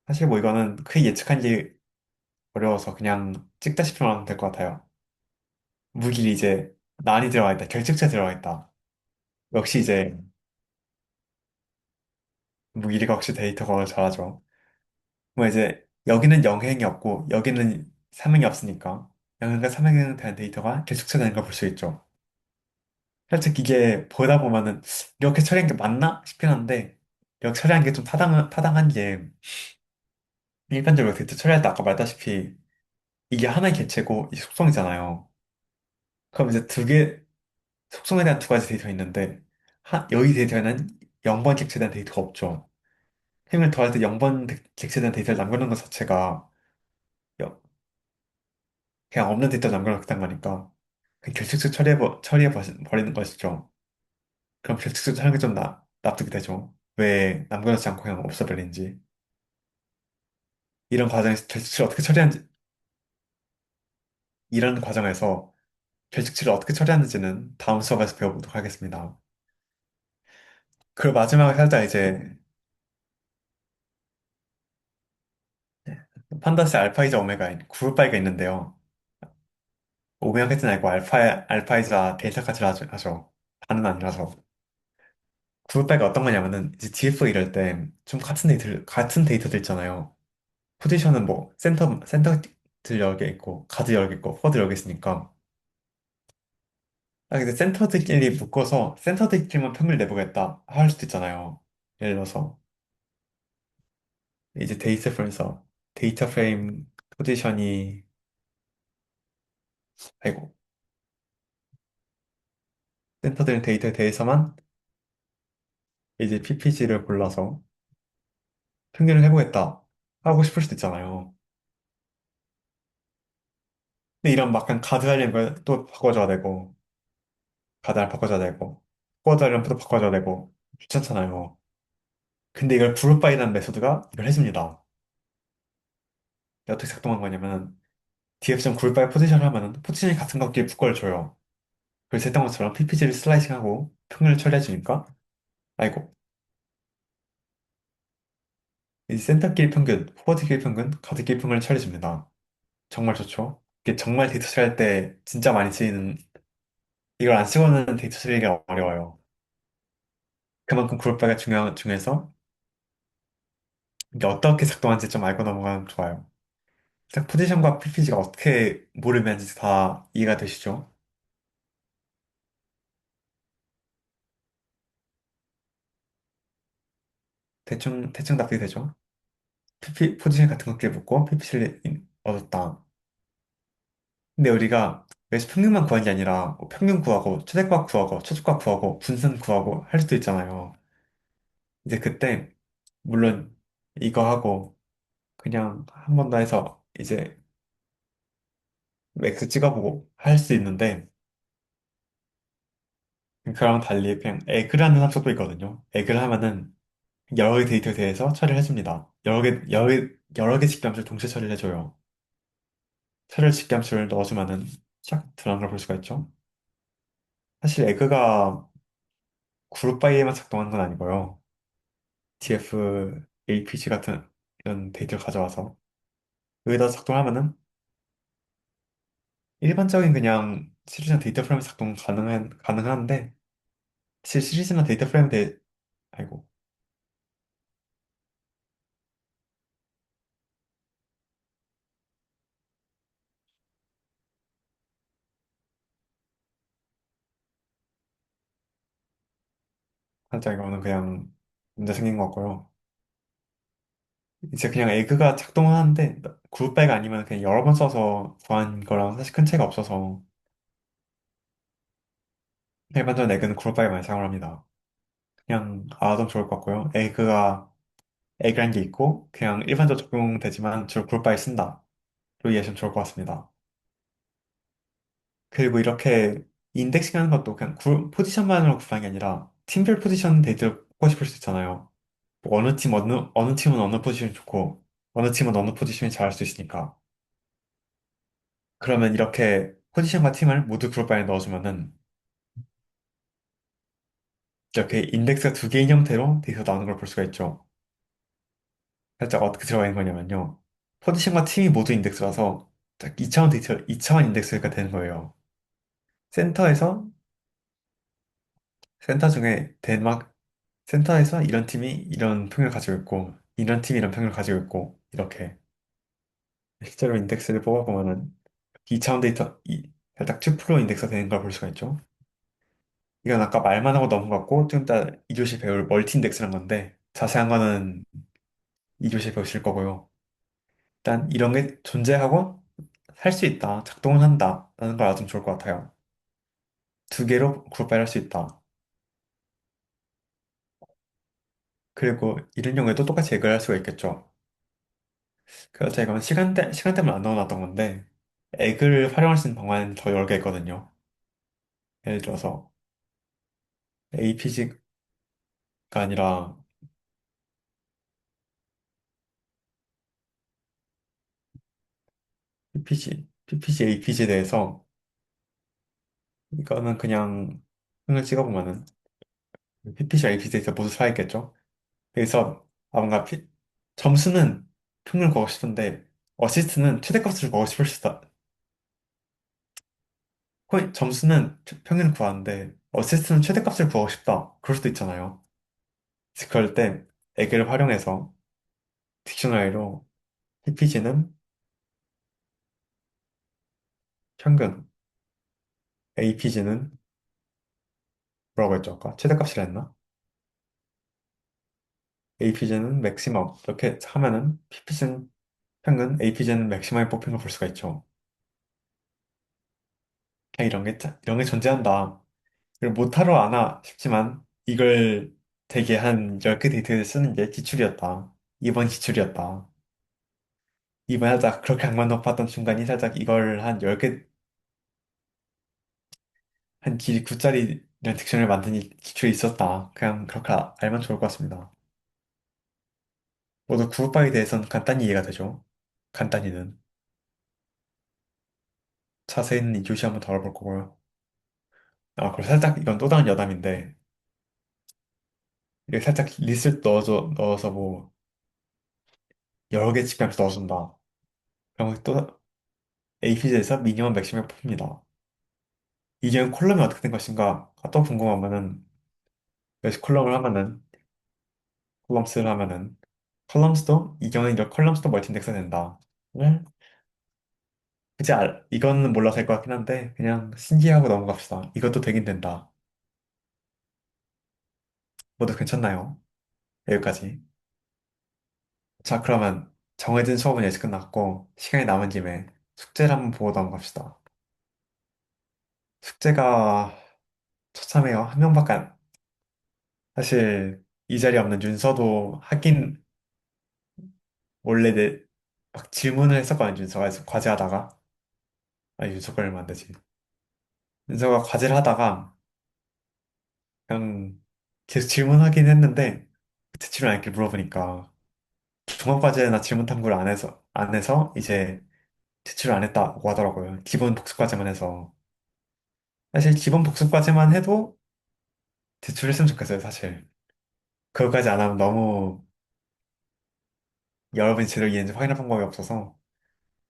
사실 뭐 이거는 크게 예측하기 어려워서 그냥 찍다시피만 하면 될 것 같아요. 무기를 이제 난이 들어가 있다, 결집체 들어가 있다. 역시 이제 무기가 혹시 데이터 과학을 잘하죠. 뭐 이제 여기는 영행이 없고 여기는 삼행이 없으니까 영행과 삼행에 대한 데이터가 결집체되는 걸 볼 수 있죠. 살짝 이게 보다 보면은 이렇게 처리한 게 맞나 싶긴 한데 이렇게 처리한 게 좀 타당한 게 일반적으로 데이터 처리할 때 아까 말했다시피 이게 하나의 개체고 이 속성이잖아요. 그럼 이제 속성에 대한 두 가지 데이터가 있는데 여기 데이터에는 0번 객체에 대한 데이터가 없죠. 힘을 더할 때 0번 객체에 대한 데이터를 남겨놓은 것 자체가 여- 그냥 없는 데이터를 남겨놓겠다는 거니까 그냥 결측식 처리해버리는 것이죠. 그럼 결측식 처리가 좀 납득이 되죠. 왜 남겨놓지 않고 그냥 없애버리는지. 이런 과정에서 결측치를 어떻게 처리하는지, 이런 과정에서 결측치를 어떻게 처리하는지는 다음 수업에서 배워보도록 하겠습니다. 그리고 마지막에 살짝 이제 판다스 알파이자 그룹바이가 있는데요. 오메가까지는 아니고 알파이자 데이터까지 하죠. 다는 아니라서. 그룹바이가 어떤 거냐면은 이제 DF 이럴 때 좀 같은 데이터들 있잖아요. 포지션은 뭐 센터들 여러 개 있고 가드 여러 개 있고 포드 여러 개 있으니까 아, 근데 센터들끼리 묶어서 센터들끼리만 평균을 내보겠다 할 수도 있잖아요. 예를 들어서 이제 데이터 프레임 포지션이 아이고 센터된 데이터에 대해서만 이제 PPG를 골라서 평균을 해보겠다 하고 싶을 수도 있잖아요. 근데 이런 막 약간 가드 알림을 또 바꿔줘야 되고, 가드 알 바꿔줘야 되고, 코어드 알림도 바꿔줘야 되고, 귀찮잖아요. 근데 이걸 그룹 바이라는 메소드가 이걸 해줍니다. 어떻게 작동한 거냐면, df 그룹 바이 포지션을 하면은 포지션이 같은 것끼리 묶어를 줘요. 그래서 했던 것처럼 PPG를 슬라이싱하고 평균을 처리해주니까, 아이고, 이 센터끼리 평균, 포워드끼리 평균, 가드끼리 평균을 처리해줍니다. 정말 좋죠? 이게 정말 데이터 처리할 때 진짜 많이 쓰이는, 이걸 안 쓰고는 데이터 처리가 어려워요. 그만큼 그룹바가 중요해서 이게 어떻게 작동하는지 좀 알고 넘어가면 좋아요. 딱 포지션과 PPG가 어떻게 모르면지 다 이해가 되시죠? 대충 답이 되죠? 포지션 같은 것끼리 붙고 PPG를 얻었다. 근데 우리가 여기서 평균만 구한 게 아니라 뭐 평균 구하고 최대값 구하고 최저값 구하고 분산 구하고 할 수도 있잖아요. 이제 그때 물론 이거 하고 그냥 한 번 더 해서 이제 맥스 찍어보고 할 수 있는데 그랑 달리 그냥 에그라는 함수도 있거든요. 에그를 하면은 여러 개 데이터에 대해서 처리를 해줍니다. 여러 개 집계함수를 동시에 처리를 해줘요. 차례 집계함수를 넣어주면은 쫙 드러난 걸 볼 수가 있죠. 사실 에그가 그룹 바이에만 작동하는 건 아니고요. TF, APG 같은 이런 데이터를 가져와서 여기다 작동하면은 일반적인 그냥 시리즈나 데이터 프레임 작동 가능한데 사실 시리즈나 데이터 프레임에 대해 아이고 살짝 이거는 그냥 문제 생긴 것 같고요. 이제 그냥 에그가 작동하는데 그룹 바이가 아니면 그냥 여러 번 써서 구한 거랑 사실 큰 차이가 없어서 일반적인 에그는 그룹 바이 많이 사용을 합니다. 그냥 알아두면 좋을 것 같고요. 에그란 게 있고 그냥 일반적으로 적용되지만 주로 그룹 바이 쓴다. 로 이해하시면 좋을 것 같습니다. 그리고 이렇게 인덱싱 하는 것도 그냥 포지션만으로 구분한 게 아니라 팀별 포지션 데이터를 뽑고 싶을 수 있잖아요. 뭐 어느 팀은 어느 포지션이 좋고 어느 팀은 어느 포지션이 잘할 수 있으니까. 그러면 이렇게 포지션과 팀을 모두 그룹 안에 넣어주면은 이렇게 인덱스가 두 개인 형태로 데이터 나오는 걸 볼 수가 있죠. 살짝 어떻게 들어가 있는 거냐면요. 포지션과 팀이 모두 인덱스라서 딱 2차원 인덱스가 되는 거예요. 센터에서 센터 중에 센터에서 이런 팀이 이런 평을 가지고 있고 이런 팀이 이런 평을 가지고 있고 이렇게 실제로 인덱스를 뽑아보면은 2차원 살짝 2프로 인덱스가 되는 걸 볼 수가 있죠. 이건 아까 말만 하고 넘어갔고 좀 이따 2교시 배울 멀티 인덱스란 건데 자세한 거는 2교시 배우실 거고요. 일단 이런 게 존재하고 할 수 있다, 작동을 한다 라는 걸 알아두면 좋을 것 같아요. 두 개로 그룹화를 할 수 있다. 그리고 이런 경우에도 똑같이 해결할 수가 있겠죠. 그래서 제가 시간 때문에 안 넣어놨던 건데 액을 활용할 수 있는 방안이 더 여러 개 있거든요. 예를 들어서 APG가 아니라 APG에 대해서 이거는 그냥 흥을 찍어보면은 PPC, APG에 대해서 모두 살아있겠죠. 그래서 뭔가 점수는 평균을 구하고 싶은데 어시스트는 최대값을 구하고 싶을 수 있다. 점수는 평균을 구하는데 어시스트는 최대값을 구하고 싶다. 그럴 수도 있잖아요. 그래서 그럴 때 액을 활용해서 딕셔너리로 PPG는 평균, APG는 뭐라고 했죠? 아까 최대값이라 했나? APG는 맥시멈 이렇게 하면은 PPG는 평균, APG는 맥시멈에 뽑힌 걸 볼 수가 있죠. 그냥 이런 게 존재한다. 못하러 아나 싶지만 이걸 되게 한 10개 데이트에 쓰는 게 기출이었다. 이번 기출이었다. 이번 살짝 그렇게 악만 높았던 순간이 살짝 이걸 한 10개, 한 길이 9짜리 이런 딕션을 만든 이 기출이 있었다. 그냥 그렇게 알면 좋을 것 같습니다. 모두 구글바에 대해서는 간단히 이해가 되죠. 간단히는. 자세히는 2교시 한번 더 알아볼 거고요. 아, 그리고 살짝 이건 또 다른 여담인데 이게 살짝 리스트 넣어서 뭐 여러 개 집합해서 넣어준다. 그럼 또 APJ에서 미니멈 맥시멈을 뽑습니다. 이게 콜럼이 어떻게 된 것인가 또 궁금하면은 여기서 콜럼을 하면은 콜럼스를 하면은 컬럼스도 이 경우는 이제 컬럼스도 멀티인덱스가 된다. 네? 굳이 이거는 몰라서 할 것 같긴 한데 그냥 신기하고 넘어갑시다. 이것도 되긴 된다. 모두 괜찮나요? 여기까지. 자, 그러면 정해진 수업은 이제 끝났고 시간이 남은 김에 숙제를 한번 보고 넘어갑시다. 숙제가 처참해요. 한 명밖에 사실 이 자리에 없는 윤서도 하긴 원래 막 질문을 했었거든요. 윤서가 과제하다가 윤서 걸리면 안 되지. 윤서가 과제를 하다가 그냥 계속 질문하긴 했는데 대출을 안 했길 물어보니까 종합과제나 질문 탐구를 안 해서 이제 제출을 안 했다고 하더라고요. 기본 복습과제만 해서. 사실 기본 복습과제만 해도 제출했으면 좋겠어요, 사실. 그거까지 안 하면 너무 여러분이 제대로 이해했는지 확인할 방법이 없어서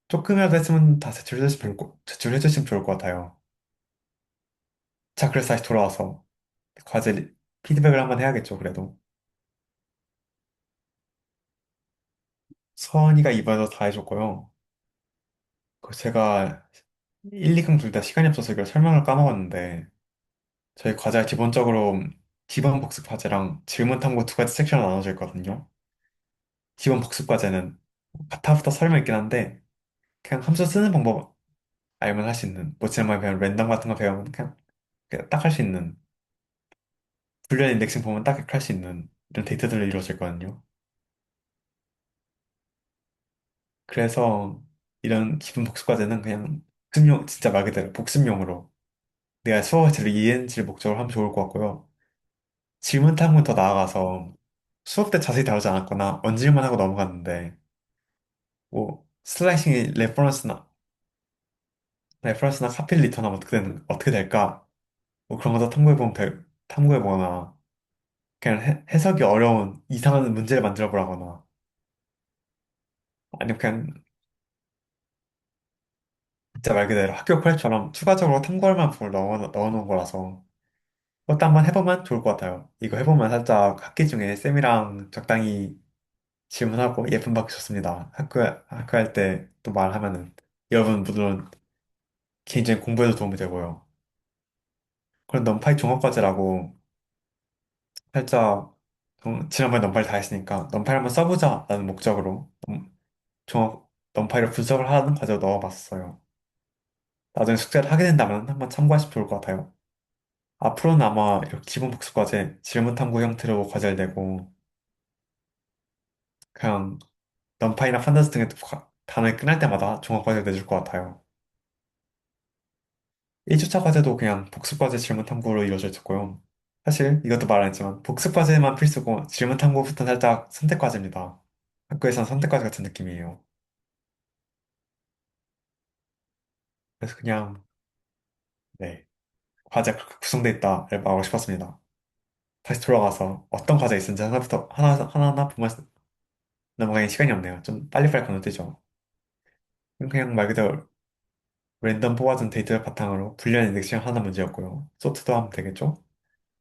조금이라도 했으면 다 제출해주시면 좋을 것 같아요. 자, 그래서 다시 돌아와서 과제 피드백을 한번 해야겠죠, 그래도. 서원이가 이번에도 다 해줬고요. 제가 1, 2강 둘 다 시간이 없어서 이걸 설명을 까먹었는데 저희 과제가 기본적으로 기본 복습 과제랑 질문 탐구 두 가지 섹션으로 나눠져 있거든요. 기본 복습 과제는 가타부터 설명 있긴 한데 그냥 함수 쓰는 방법 알면 할 수 있는 뭐 지난번에 배운 랜덤 같은 거 배우면 그냥 딱 할 수 있는 불리한 인덱싱 보면 딱 할 수 있는 이런 데이터들로 이루어져 있거든요. 그래서 이런 기본 복습 과제는 그냥 복습용 진짜 말 그대로 복습용으로 내가 수업을 제대로 이해했는지를 목적으로 하면 좋을 것 같고요. 질문 탐구는 더 나아가서 수업 때 자세히 다루지 않았거나 언질만 하고 넘어갔는데 뭐 슬라이싱이 레퍼런스나 카필 리턴하면 어떻게 될까? 뭐 그런 것도 탐구해보거나 그냥 해석이 어려운 이상한 문제를 만들어 보라거나 아니면 그냥 진짜 말 그대로 학교 퀄처럼 추가적으로 탐구할 만한 부분을 넣어놓은 거라서 그것도 한번 해보면 좋을 것 같아요. 이거 해보면 살짝 학기 중에 쌤이랑 적당히 질문하고 예쁜 받기 좋습니다. 학교 할 때 또 말하면은 여러분 물론 개인적인 공부에도 도움이 되고요. 그런 넘파이 종합과제라고 살짝 지난번에 넘파를 다 했으니까 넘파를 한번 써보자라는 목적으로 넘파이를 분석을 하는 과제を넣어봤어요. 나중에 숙제를 하게 된다면 한번 참고하시면 좋을 것 같아요. 앞으로는 아마 이렇게 기본 복습 과제, 질문 탐구 형태로 과제를 내고 그냥 넘파이나 판다스 등의 단어를 끝날 때마다 종합 과제를 내줄 것 같아요. 1주차 과제도 그냥 복습 과제 질문 탐구로 이루어져 있었고요. 사실 이것도 말 안 했지만 복습 과제만 필수고 질문 탐구부터는 살짝 선택 과제입니다. 학교에서는 선택 과제 같은 느낌이에요. 그래서 그냥 네, 과제가 그렇게 구성돼 있다를 말하고 싶었습니다. 다시 돌아가서 어떤 과제가 있는지 하나하나 보면 넘어가는 시간이 없네요. 좀 빨리빨리 건너뛰죠. 그냥 말 그대로 랜덤 뽑아둔 데이터를 바탕으로 불리한 인덱싱 하나 문제였고요. 소트도 하면 되겠죠?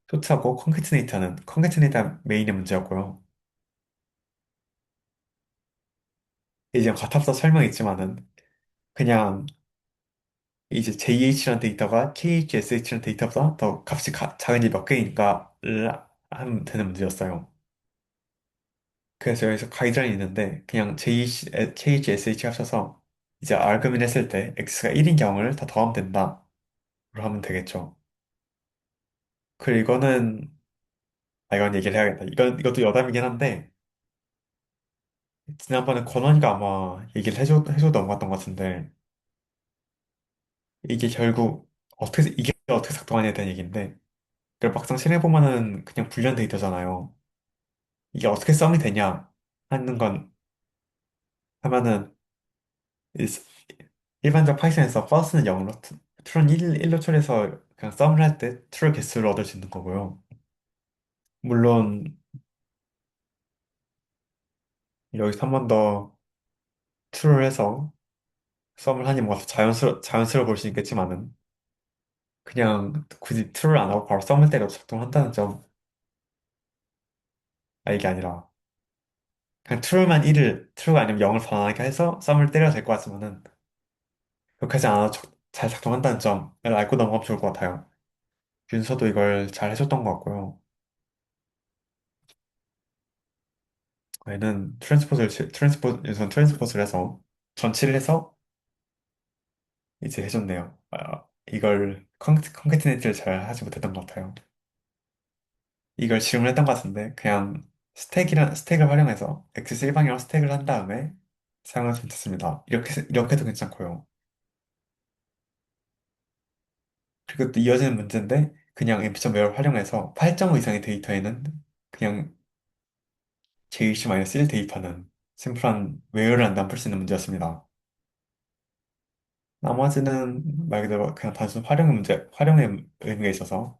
소트하고 컨캐티네이터는 메인의 문제였고요. 이제 가탑사 설명이 있지만은 그냥 이제 JH라는 데이터가 KHSH라는 데이터보다 더 값이 작은 게 몇 개인가를 하면 되는 문제였어요. 그래서 여기서 가이드라인이 있는데 그냥 KHSH 합쳐서 이제 알그민 했을 때 X가 1인 경우를 다 더하면 된다. 로 하면 되겠죠. 그리고 이건 얘기를 해야겠다. 이것도 여담이긴 한데, 지난번에 권원이가 아마 얘기를 해줘 넘어갔던 것 같은데, 이게 결국 이게 어떻게 작동하냐에 대한 얘기인데, 그걸 막상 실행해보면은 그냥 불리한 데이터잖아요. 이게 어떻게 썸이 되냐 하는 건 하면은, 이- 일반적 파이썬에서 first는 0로, true는 1로 처리해서 그냥 썸을 할 때 true 개수를 얻을 수 있는 거고요. 물론, 여기서 한 번 더 true를 해서 썸을 하니 뭔가 더 자연스러워 볼 수 있겠지만은, 그냥 굳이 true를 안 하고 바로 썸을 때려도 작동한다는 점, 이게 아니라, 그냥 true가 아니면 0을 반환하게 해서 썸을 때려도 될 것 같지만은, 그렇게 하지 않아도 잘 작동한다는 점을 알고 넘어가면 좋을 것 같아요. 윤서도 이걸 잘 해줬던 것 같고요. 얘는 트랜스포즈를 해서, 전치를 해서 이제 해줬네요. 이걸 컨캐티네이트를 잘 하지 못했던 것 같아요. 이걸 질문했던 것 같은데, 그냥 스택을 활용해서 x 일방이랑 스택을 한 다음에 사용하면 괜찮습니다. 이렇게 해도 괜찮고요. 그리고 또 이어지는 문제인데, 그냥 mp.외를 활용해서 8.5 이상의 데이터에는 그냥 JC-1 대입하는 심플한 외열을 한다면 풀 수 있는 문제였습니다. 나머지는 말 그대로 그냥 단순 활용의 의미가 있어서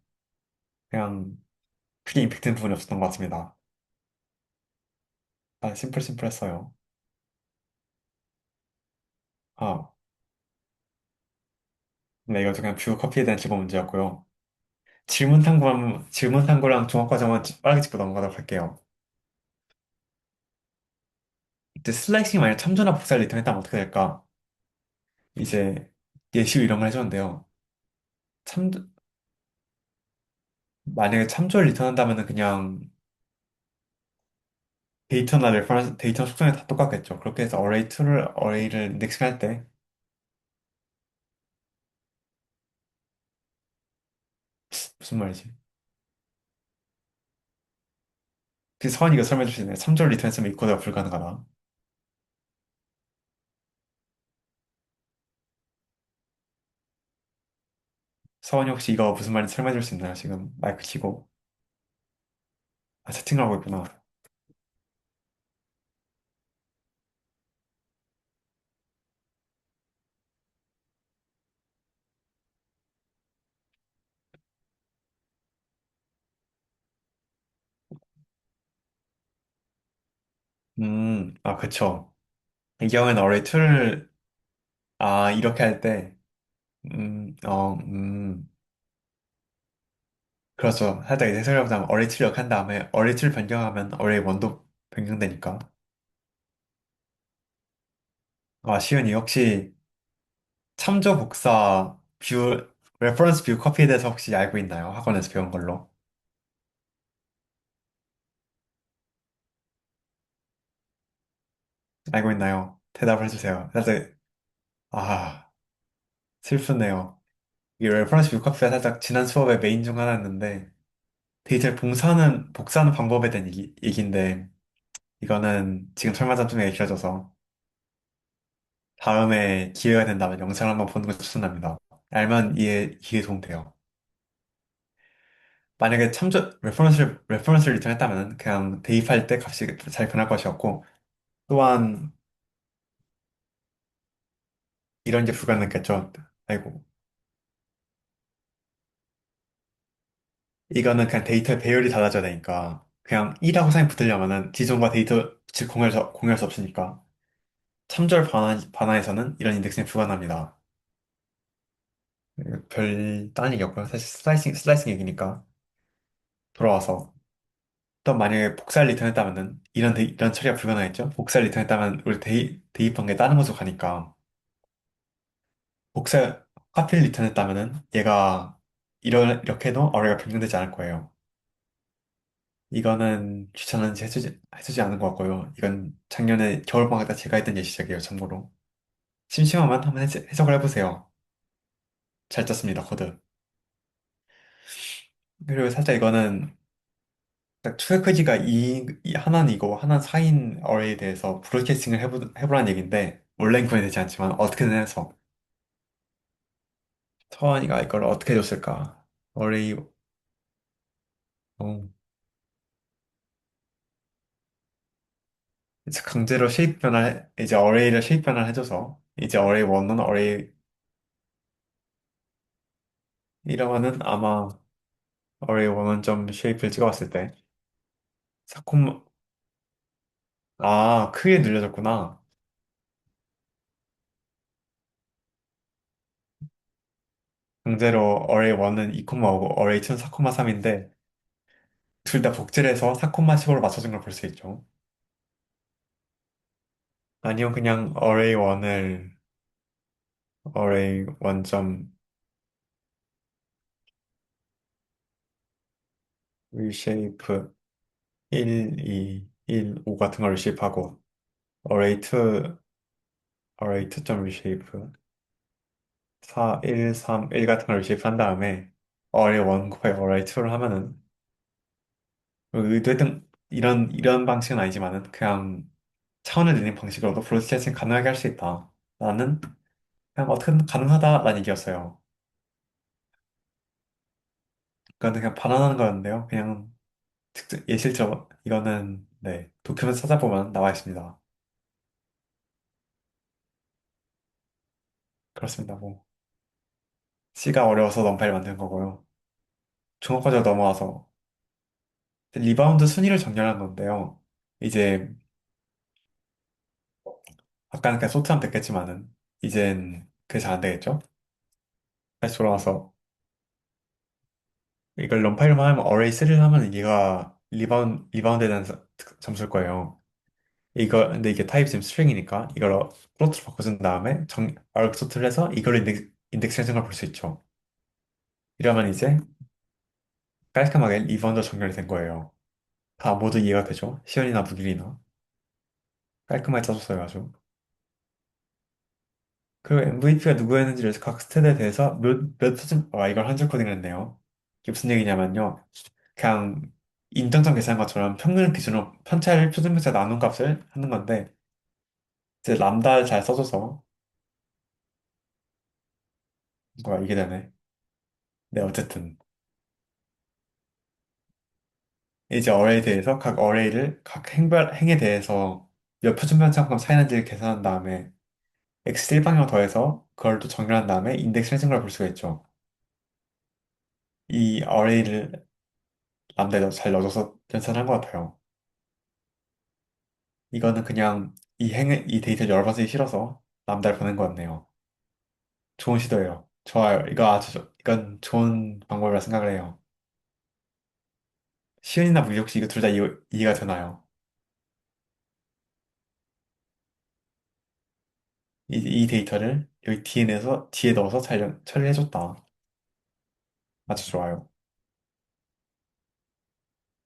그냥 크게 임팩트는 부분이 없었던 것 같습니다. 심플했어요. 아, 네, 이것도 그냥 뷰 커피에 대한 기본 문제였고요. 질문 탐구랑 종합 과정은 빠르게 짚고 넘어가도록 할게요. 이제 슬라이싱 만약 참조나 복사를 리턴했다면 어떻게 될까? 이제 예시로 이런 걸 해줬는데요. 참, 만약에 참조를 리턴한다면 그냥 데이터 속성이 다 똑같겠죠. 그렇게 해서 어레이를 인덱싱할 때 무슨 말이지? 그 서원이가 설명해 주시네. 3절 리턴했으면 이 코드가 불가능하다. 서원이 혹시 이거 무슨 말인지 설명해 줄 수 있나요? 지금 마이크 키고. 채팅을 하고 있구나. 그쵸. 이 경우에는 이렇게 할 때, 그렇죠. 살짝 이제 해석해보자면 어레이 2를 이렇게 한 다음에 어레이 2를 변경하면 어레이 1도 변경되니까. 시윤이 혹시 참조 복사 레퍼런스 뷰 커피에 대해서 혹시 알고 있나요? 학원에서 배운 걸로. 알고 있나요? 대답을 해주세요. 아, 슬프네요. 이 레퍼런스 뷰 커피가 살짝 지난 수업의 메인 중 하나였는데, 데이터를 복사하는 방법에 대한 얘기인데, 이거는 지금 설마장 좀 길어져서, 다음에 기회가 된다면 영상을 한번 보는 걸 추천합니다. 알면 이해 도움돼요. 만약에 레퍼런스를 리턴했다면, 그냥 대입할 때 값이 잘 변할 것이었고, 또한, 이런 게 불가능했겠죠. 아이고. 이거는 그냥 데이터의 배열이 달라져야 되니까, 그냥 1하고 3이 붙으려면은 기존과 데이터, 즉 공유할 수 없으니까, 반환에서는 이런 인덱스는 불가능합니다. 별 딴 얘기였고요. 사실 슬라이싱 얘기니까 돌아와서. 또 만약에 복사를 리턴했다면은 이런 처리가 불가능했죠. 복사를 리턴했다면 우리 대입한 게 다른 곳으로 가니까 복사 카피를 리턴했다면은 얘가 이렇게 해도 어뢰가 변경되지 않을 거예요. 이거는 귀찮은지 해주지 않은 것 같고요. 이건 작년에 겨울방학 때 제가 했던 예시작이에요, 참고로. 심심하면 한번 해석을 해보세요. 잘 짰습니다, 코드. 그리고 살짝 이거는 딱 추의 크기가 하나는 이거 하나는 4인 어레이에 대해서 브로드캐스팅을 해보라는 얘기인데 원래는 구현이 되지 않지만 어떻게든 해서 서원이가 이걸 어떻게 해줬을까? 어레이 어, 이제 강제로 이제 어레이를 쉐입 변화를 해줘서 이제 어레이 1은 어레이 이러면은 아마 어레이 1은 좀 쉐입을 찍어봤을 때 사콤 크게 늘려졌구나. 강제로 어레이 1은 2,5고 어레이 2는 4,3인데 둘 다 복제를 해서 4,10으로 맞춰준 걸 볼 수 있죠. 아니면 그냥 어레이 1을 어레이 1점 리쉐이프 1, 2, 1, 5 같은 걸 리쉐이프하고 어레이 2, 어레이 2점 리쉐이프 4, 1, 3, 1 같은 걸 리쉐이프한 다음에 어레이 1 곱하기 어레이 2를 하면은 의도했던 이런 방식은 아니지만은 그냥 차원을 내는 방식으로도 프로세싱 가능하게 할 수 있다. 나는 그냥 어떻게든 가능하다라는 얘기였어요. 그거는 그냥 반환하는 거였는데요. 그냥 예실적 이거는 네 도큐멘트 찾아보면 나와 있습니다. 그렇습니다. 뭐 C가 어려워서 넘파를 만든 거고요. 종합과제 넘어와서 리바운드 순위를 정렬한 건데요. 이제 아까는 그냥 소트하면 됐겠지만은 이젠 그게 잘 안 되겠죠? 다시 돌아와서 이걸 럼파이로만 하면 어레이 3를 하면 얘가 리바운드에 대한 점수일 거예요. 근데 이게 타입이 지금 스트링이니까 이걸 플로트로 바꿔준 다음에 arg 소트를 해서 이걸 인덱스 해준 걸 볼 수 있죠. 이러면 이제 깔끔하게 리바운드 정렬이 된 거예요. 다 모두 이해가 되죠? 시연이나 무길이나 깔끔하게 짜줬어요 아주. 그리고 MVP가 누구였는지를 각 스탯에 대해서 이걸 한 줄 코딩을 했네요. 이게 무슨 얘기냐면요. 그냥 인정점 계산한 것처럼 평균 기준으로 편차를 표준편차 나눈 값을 하는 건데, 이제 람다를 잘 써줘서, 이게 되네. 네, 어쨌든. 이제 어레이에 대해서 각 어레이를 행에 대해서 몇 표준편차만큼 차이나는지를 계산한 다음에, x 1방향 더해서 그걸 또 정렬한 다음에 인덱스 해준 걸 볼 수가 있죠. 이 어레이를 람다에 잘 넣어줘서 괜찮은 것 같아요. 이거는 그냥 이 데이터를 여러 번 쓰기 싫어서 남달 보낸 것 같네요. 좋은 시도예요. 좋아요. 이건 좋은 방법이라 생각을 해요. 시은이나 무기 혹시 이거 둘 다 이해가 되나요? 이 데이터를 여기 뒤에 넣어서 잘 처리해줬다. 아주 좋아요.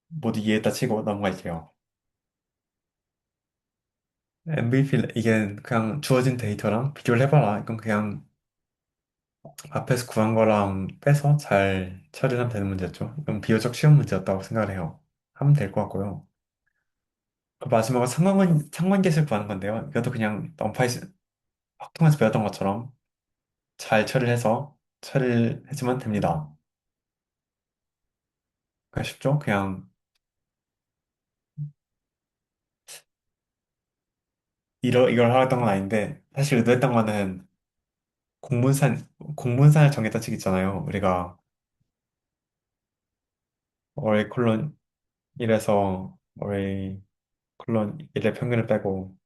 모두 이해했다 치고 넘어갈게요. MVP, 이게 그냥 주어진 데이터랑 비교를 해봐라. 이건 그냥 앞에서 구한 거랑 빼서 잘 처리를 하면 되는 문제죠. 이건 비교적 쉬운 문제였다고 생각을 해요. 하면 될 것 같고요. 그 마지막으로 상관계수를 구하는 건데요. 이것도 그냥 확통에서 배웠던 것처럼 잘 처리를 해서 처리를 해주면 됩니다. 그냥 쉽죠? 그냥 이걸 하였던 건 아닌데 사실 의도했던 거는 공분산, 공분산을 정했다 책 있잖아요. 우리가 어레이 콜론 1에서 어레이 콜론 1의 평균을 빼고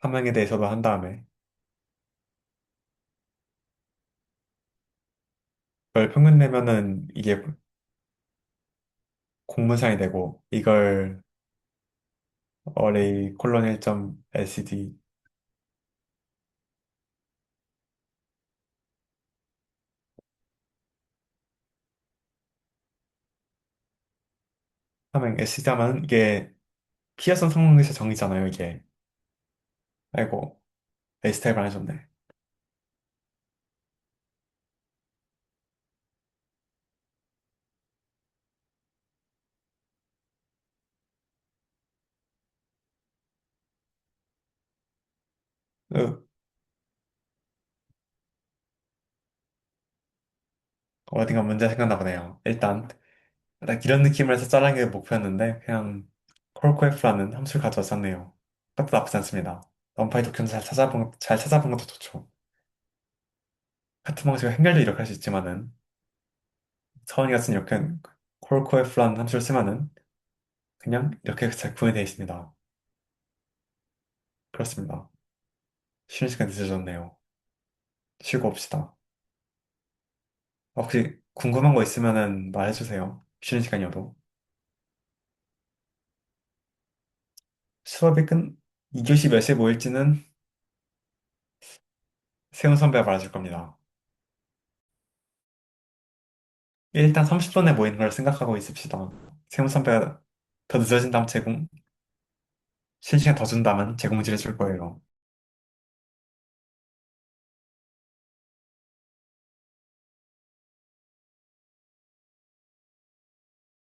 3행에 대해서도 한 다음에 그걸 평균 내면은 이게 공분산이 되고 이걸 어레이 콜론 1.lcd 3행 LCD 하면 이게 피어슨 상황에서 정의잖아요, 이게. 아이고, 에이스타일 안 해줬네. 으, 어딘가 문제 생겼나 보네요. 일단, 딱 이런 느낌을 해서 짜는 게 목표였는데, 그냥 콜코프라는 함수를 가져왔었네요. 그것도 나쁘지 않습니다. 넘파이 도쿄는 잘 찾아본 것도 좋죠. 같은 방식으로 행렬도 이렇게 할 수 있지만은, 서원이 같은 이렇게 콜코프라는 함수를 쓰면은, 그냥 이렇게 잘 구현이 되어 있습니다. 그렇습니다. 쉬는 시간 늦어졌네요. 쉬고 옵시다. 혹시 궁금한 거 있으면은 말해주세요. 쉬는 시간이어도. 수업이 2교시 몇 시에 모일지는 세훈 선배가 말해줄 겁니다. 일단 30분에 모이는 걸 생각하고 있읍시다. 세훈 선배가 더 늦어진다면 쉬는 시간 더 준다면 제공지를 줄 거예요.